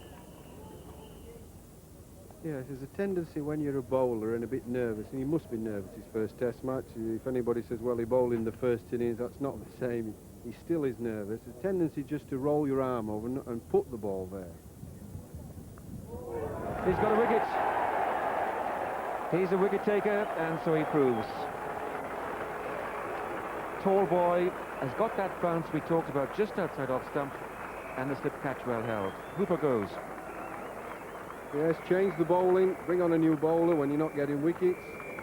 Yes, there's a tendency when you're a bowler and a bit nervous, and he must be nervous his first test match. If anybody says, well, he bowled in the first innings, that's not the same. He still is nervous. There's a tendency just to roll your arm over and put the ball there. He's got a wicket. He's a wicket taker, and so he proves. Tall boy has got that bounce we talked about just outside off stump, and the slip catch well held. Hooper goes. Yes, change the bowling, bring on a new bowler when you're not getting wickets.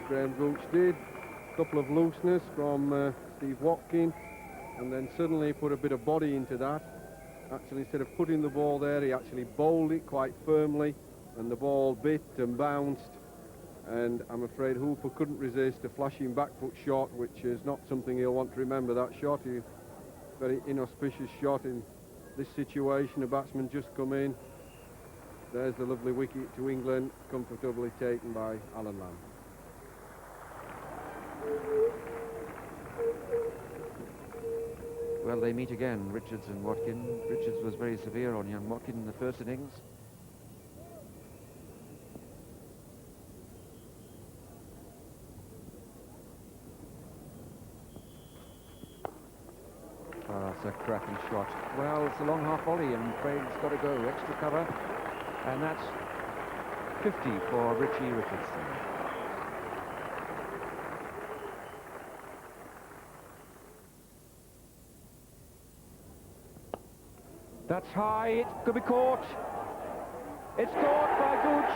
Graham Gooch did. A couple of looseness from Steve Watkin, and then suddenly put a bit of body into that. Actually, instead of putting the ball there, he actually bowled it quite firmly, and the ball bit and bounced. And I'm afraid Hooper couldn't resist a flashing back foot shot, which is not something he'll want to remember. That shot, a very inauspicious shot in this situation. A batsman just come in. There's the lovely wicket to England, comfortably taken by Alan Lamb. Well, they meet again, Richards and Watkin. Richards was very severe on young Watkin in the first innings. That's a cracking shot. Well, it's a long half volley, and I'm afraid it's got to go. Extra cover, and that's 50 for Richie Richardson. That's high, it could be caught. It's caught by Gooch.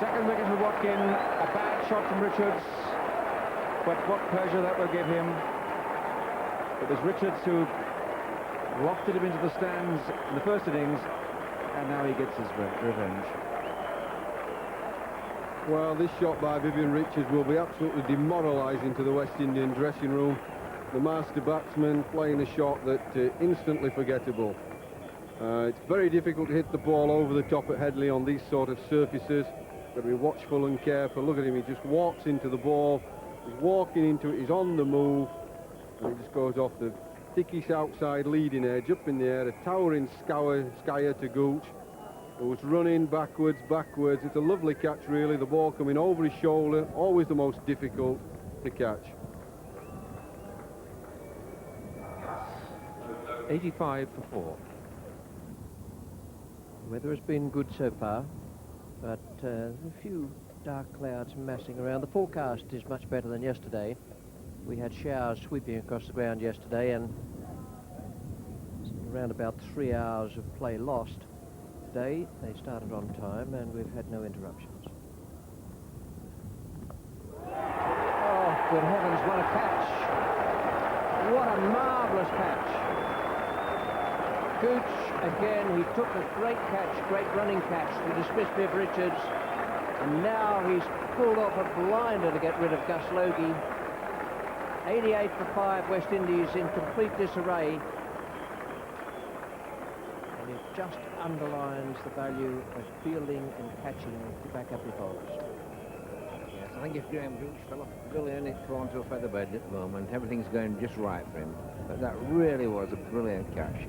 Second wicket for Watkin, a bad shot from Richards, but what pleasure that will give him. It was Richards who lofted him into the stands in the first innings, and now he gets his revenge. Well, this shot by Vivian Richards will be absolutely demoralising to the West Indian dressing room. The master batsman playing a shot that instantly forgettable. It's very difficult to hit the ball over the top at Headley on these sort of surfaces. Got to be watchful and careful. Look at him, he just walks into the ball. He's walking into it, he's on the move, and it just goes off the thickest outside leading edge, up in the air, a towering skyer to Gooch, who was running backwards. It's a lovely catch, really. The ball coming over his shoulder, always the most difficult to catch. 85 for 4. Weather has been good so far, but a few dark clouds massing around. The forecast is much better than yesterday. We had showers sweeping across the ground yesterday, and around about 3 hours of play lost. Today they started on time, and we've had no interruptions. Oh, good heavens, what a catch! What a marvellous catch! Gooch, again, he took a great catch, great running catch to dismiss Viv Richards, and now he's pulled off a blinder to get rid of Gus Logie. 88 for 5, West Indies in complete disarray. And it just underlines the value of fielding and catching to back up your bowlers. Yes, I think if Graham Gooch fell off brilliant, it's fallen to a featherbed at the moment. Everything's going just right for him. But that really was a brilliant catch.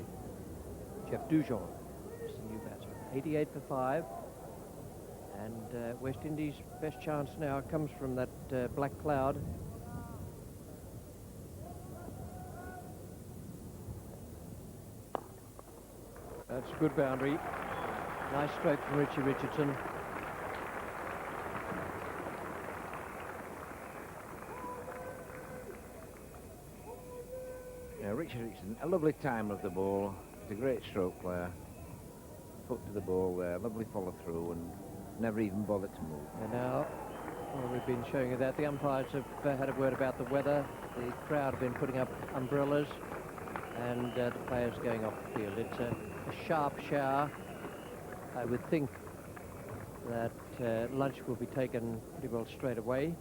Jeff Dujon is the new batsman. 88 for 5. And West Indies' best chance now comes from that black cloud. That's a good boundary. Nice stroke from Richie Richardson. Yeah, Richard Richardson, a lovely time of the ball. He's a great stroke player. Foot to the ball there, lovely follow through, and never even bothered to move. And now, well, we've been showing you that the umpires have had a word about the weather. The crowd have been putting up umbrellas, and the players going off the field. It's a sharp shower. I would think that lunch will be taken pretty well straight away.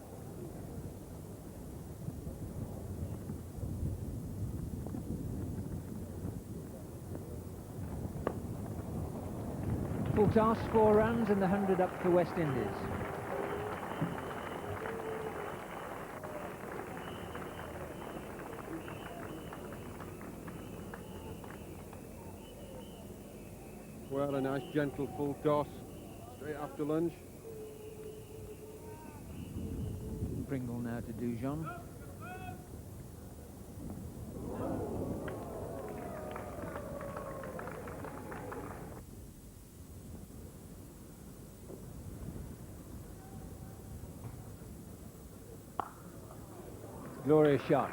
Full toss, 4 runs and the 100 up for West Indies. Well, a nice gentle full toss straight after lunch. Pringle now to Dujon. Glorious shot.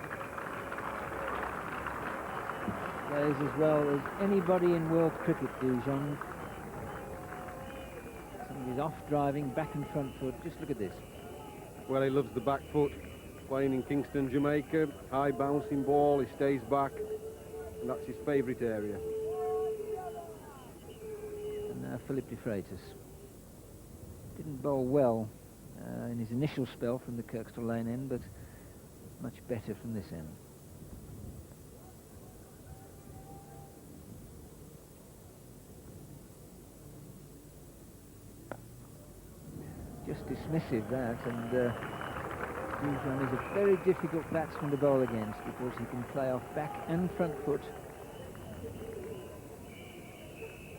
Plays as well as anybody in world cricket, Dujon. Somebody's off driving, back and front foot. Just look at this. Well, he loves the back foot. Playing in Kingston, Jamaica. High bouncing ball, he stays back. And that's his favourite area. And now Philip de Freitas. Didn't bowl well in his initial spell from the Kirkstall Lane end, but much better from this end. Just dismissive that, and Dujon is a very difficult batsman to bowl against because he can play off back and front foot.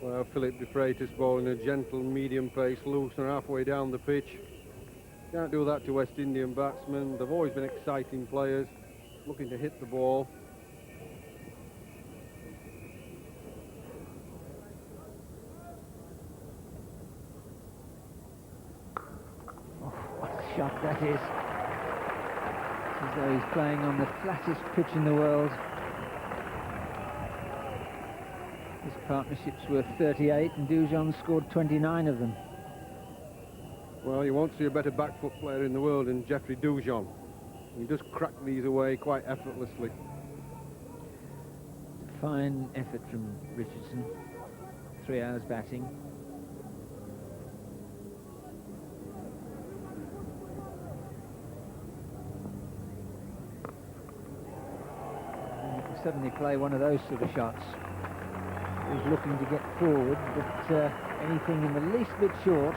Well, Philip de Freitas bowling a gentle medium pace loosener halfway down the pitch. Can't do that to West Indian batsmen. They've always been exciting players, looking to hit the ball. Oh, what a shot that is. It's as though he's playing on the flattest pitch in the world. His partnership's worth 38 and Dujon scored 29 of them. Well, you won't see a better back foot player in the world than Geoffrey Dujon. He just cracked these away quite effortlessly. Fine effort from Richardson. 3 hours batting. And you can suddenly play one of those sort of shots. He's looking to get forward, but anything in the least bit short.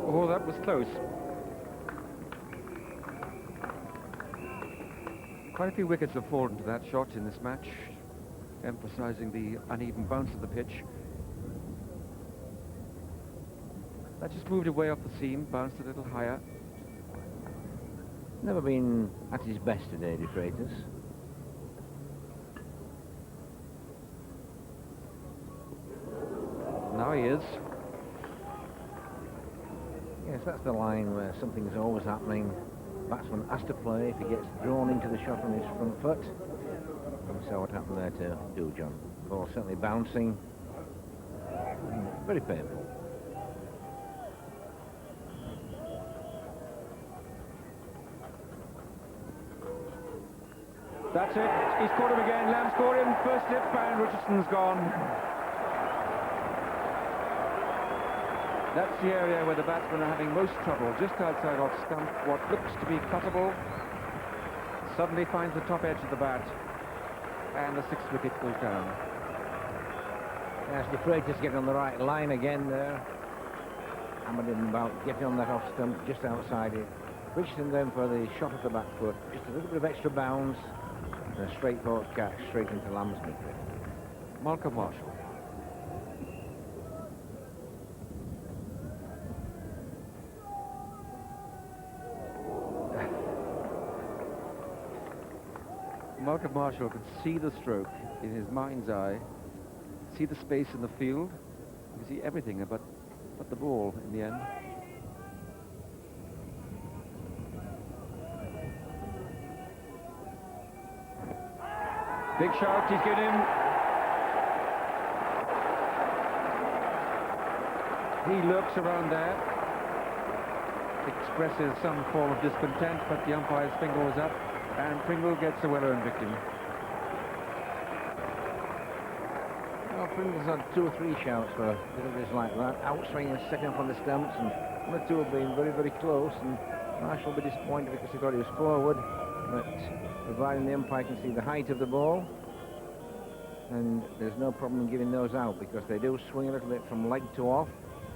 Oh, that was close. Quite a few wickets have fallen to that shot in this match, emphasizing the uneven bounce of the pitch. That just moved away off the seam, bounced a little higher. Never been at his best today, De Freitas. Now he is. Yes, that's the line where something's always happening. Batsman has to play if he gets drawn into the shot on his front foot. And we saw what happened there to Dujon. Ball certainly bouncing. Very painful. That's it. He's caught him again. Lamb scored him. First slip and Richardson's gone. That's the area where the batsmen are having most trouble, just outside off stump. What looks to be cuttable suddenly finds the top edge of the bat, and the 6th wicket goes down. Yes, De Freitas getting on the right line again there. Hammered him about getting on that off stump just outside it. Richardson then for the shot at the back foot, just a little bit of extra bounce, and a straightforward catch straight into Lamb's midfield. Malcolm Marshall. Malcolm Marshall can see the stroke in his mind's eye, see the space in the field, you can see everything but the ball in the end. Big shout, he's getting him. He lurks around there, expresses some form of discontent, but the umpire's finger was up, and Pringle gets a well-earned victory. Well, Pringle's had 2 or 3 shouts for little bits like that. Outswinging second up on the stumps, and 1 or 2 have been very, very close, and Marshall will be disappointed because he thought he was forward, but providing the umpire can see the height of the ball, and there's no problem in giving those out because they do swing a little bit from leg to off,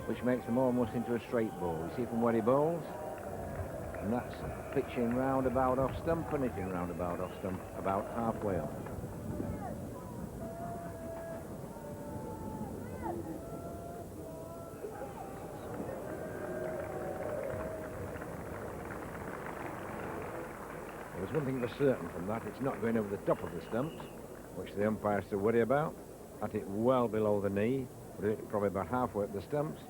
which makes them almost into a straight ball. You see from where he bowls, and that's pitching round about off stump and hitting round about off stump about halfway up. There's one thing for certain from that, it's not going over the top of the stumps, which the umpire has to worry about. At it well below the knee, but probably about halfway up the stumps.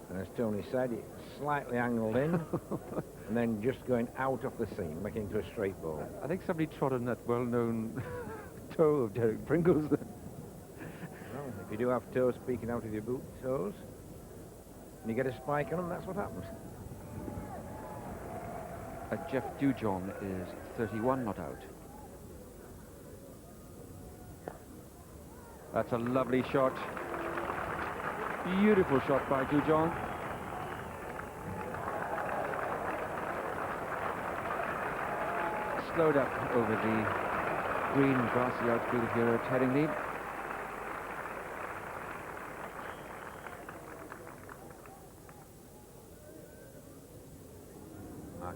And as Tony said, it's slightly angled in, and then just going out of the seam, making it into a straight ball. I think somebody trod on that well-known toe of Derek Pringle's. Well, if you do have toes peeking out of your boot toes, and you get a spike on them, that's what happens. Jeff Dujon is 31 not out. That's a lovely shot. Beautiful shot by Dujon. Slowed up over the green grassy outfield here at Headingley.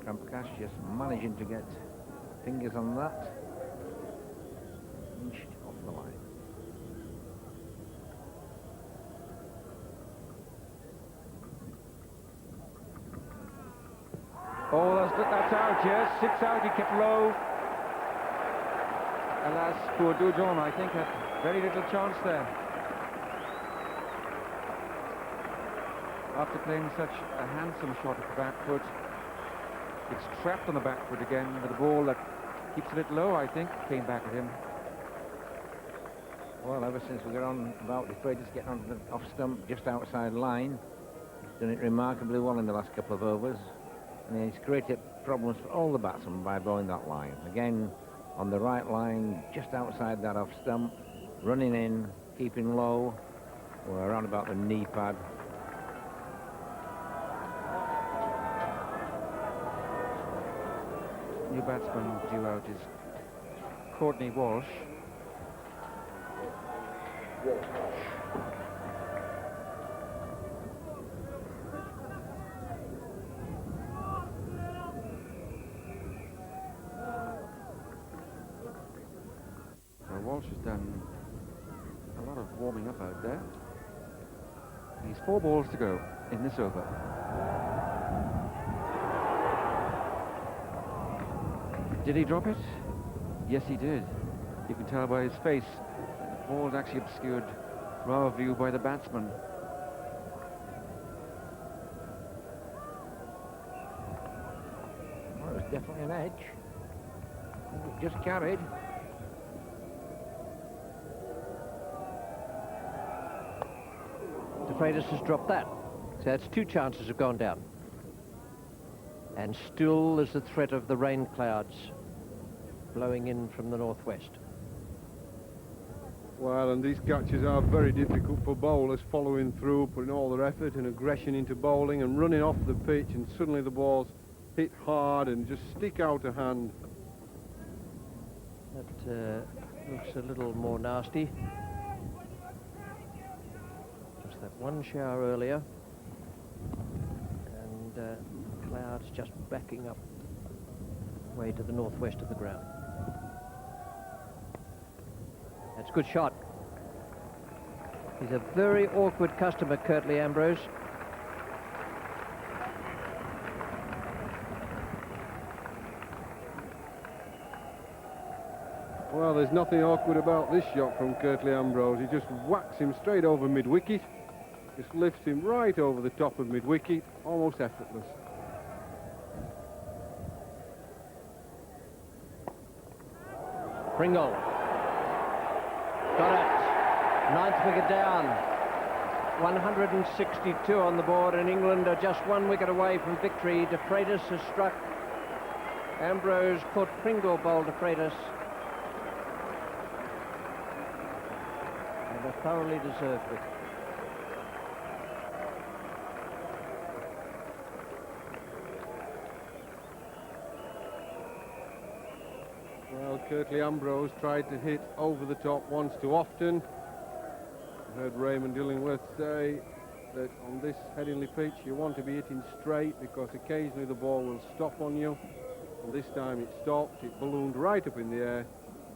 Prakash just managing to get fingers on that. Inched off the line. Oh, that's out, yes. 6 out, he kept low. Alas, poor Dujon, I think, had very little chance there. After playing such a handsome shot at the back foot, it's trapped on the back foot again with a ball that Keeps it low, I think. Came back at him. Well, ever since we got on about the Freitas getting onto the off stump just outside line, he's done it remarkably well in the last couple of overs. And he's created problems for all the batsmen by bowling that line. Again, on the right line, just outside that off stump, running in, keeping low, or around about the knee pad. New batsman due out is Courtney Walsh. So Walsh has done a lot of warming up out there. He's 4 balls to go in this over. Did he drop it? Yes, he did. You can tell by his face. The ball's actually obscured from our view by the batsman. Well, it was definitely an edge. It just carried. De Freitas has dropped that. So that's 2 chances have gone down. And still there's the threat of the rain clouds blowing in from the northwest. Well, and these catches are very difficult for bowlers, following through, putting all their effort and aggression into bowling and running off the pitch, and suddenly the balls hit hard and just stick out of hand. That looks a little more nasty. Just that one shower earlier. And clouds just backing up way to the northwest of the ground. That's a good shot. He's a very awkward customer, Curtly Ambrose. Well, there's nothing awkward about this shot from Curtly Ambrose. He just whacks him straight over mid-wicket. Just lifts him right over the top of mid-wicket, almost effortless. Pringle. Got it. 9th wicket down. 162 on the board, and England are just 1 wicket away from victory. De Freitas has struck. Ambrose caught Pringle, bowled De Freitas. And a thoroughly deserved wicket. Well, Curtly Ambrose tried to hit over the top once too often. I heard Raymond Illingworth say that on this Headingley pitch you want to be hitting straight because occasionally the ball will stop on you. And this time it stopped, it ballooned right up in the air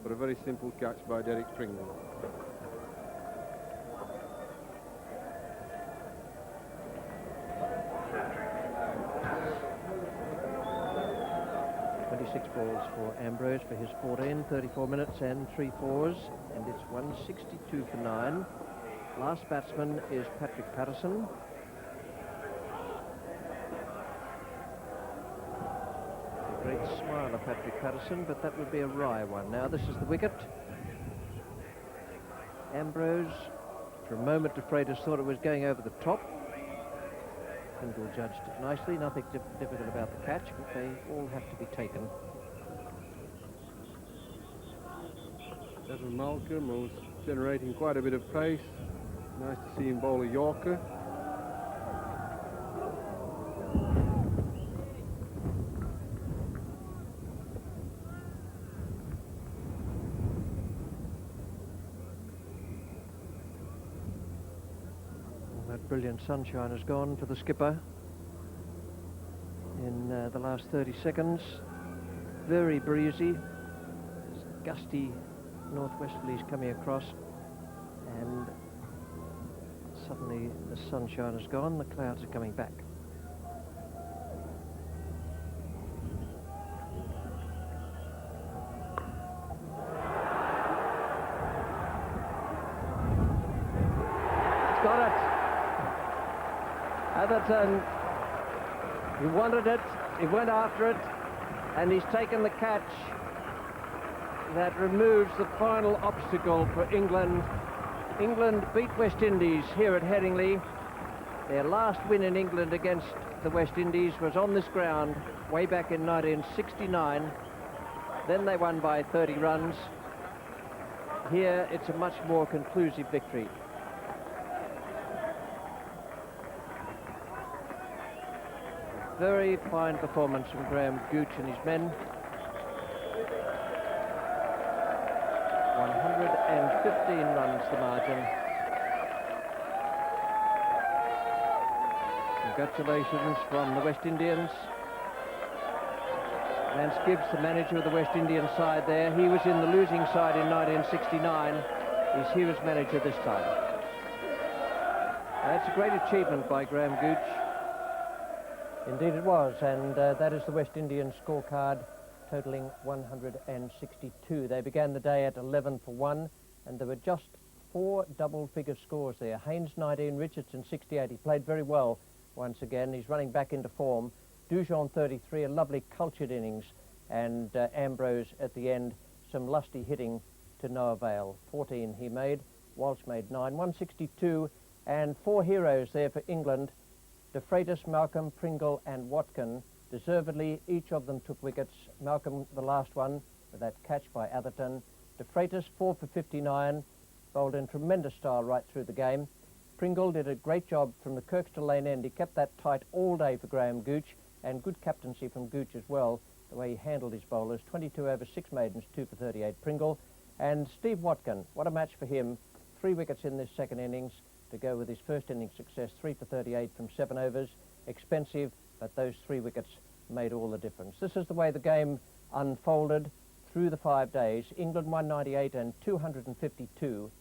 for a very simple catch by Derek Pringle. Balls for Ambrose for his 14, 34 minutes and 3 fours, and it's 162 for 9. Last batsman is Patrick Patterson. A great smile of Patrick Patterson, but that would be a wry one. Now this is the wicket. Ambrose, for a moment De Freitas thought it was going over the top. Pringle judged it nicely, nothing difficult about the catch, but they all have to be taken. Devon Malcolm was generating quite a bit of pace. Nice to see him bowl a Yorker. That brilliant sunshine has gone for the skipper in the last 30 seconds. Very breezy. There's gusty northwesterlies coming across, and suddenly the sunshine has gone, the clouds are coming back. He's got it. Atherton, he wanted it, he went after it, and he's taken the catch. that removes the final obstacle for England. England beat West Indies here at Headingley. Their last win in England against the West Indies was on this ground way back in 1969. Then they won by 30 runs. Here it's a much more conclusive victory. Very fine performance from Graham Gooch and his men. 115 runs the margin. Congratulations from the West Indians. Vance Gibbs, the manager of the West Indian side there. He was in the losing side in 1969. He's here as manager this time. That's a great achievement by Graham Gooch. Indeed it was, and that is the West Indian scorecard, totalling 162. They began the day at 11 for 1, and there were just 4 double-figure scores there. Haynes 19, Richardson 68. He played very well once again. He's running back into form. Dujon 33, a lovely cultured innings, and Ambrose at the end, some lusty hitting to no avail. 14 he made, Walsh made 9, 162, and 4 heroes there for England. De Freitas, Malcolm, Pringle and Watkin. Deservedly, each of them took wickets. Malcolm, the last one, with that catch by Atherton. De Freitas, 4 for 59, bowled in tremendous style right through the game. Pringle did a great job from the Kirkstall Lane end. He kept that tight all day for Graham Gooch, and good captaincy from Gooch as well, the way he handled his bowlers. 22 over 6 maidens, 2 for 38 Pringle. And Steve Watkin, what a match for him. 3 wickets in this second innings to go with his first innings success. 3 for 38 from 7 overs. Expensive, but those 3 wickets made all the difference. This is the way the game unfolded through the 5 days. England 198 and 252.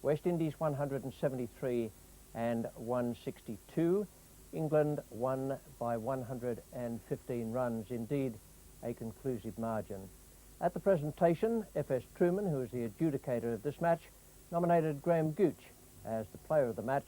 West Indies 173 and 162. England won by 115 runs, indeed a conclusive margin. At the presentation, F.S. Truman, who is the adjudicator of this match, nominated Graham Gooch as the player of the match,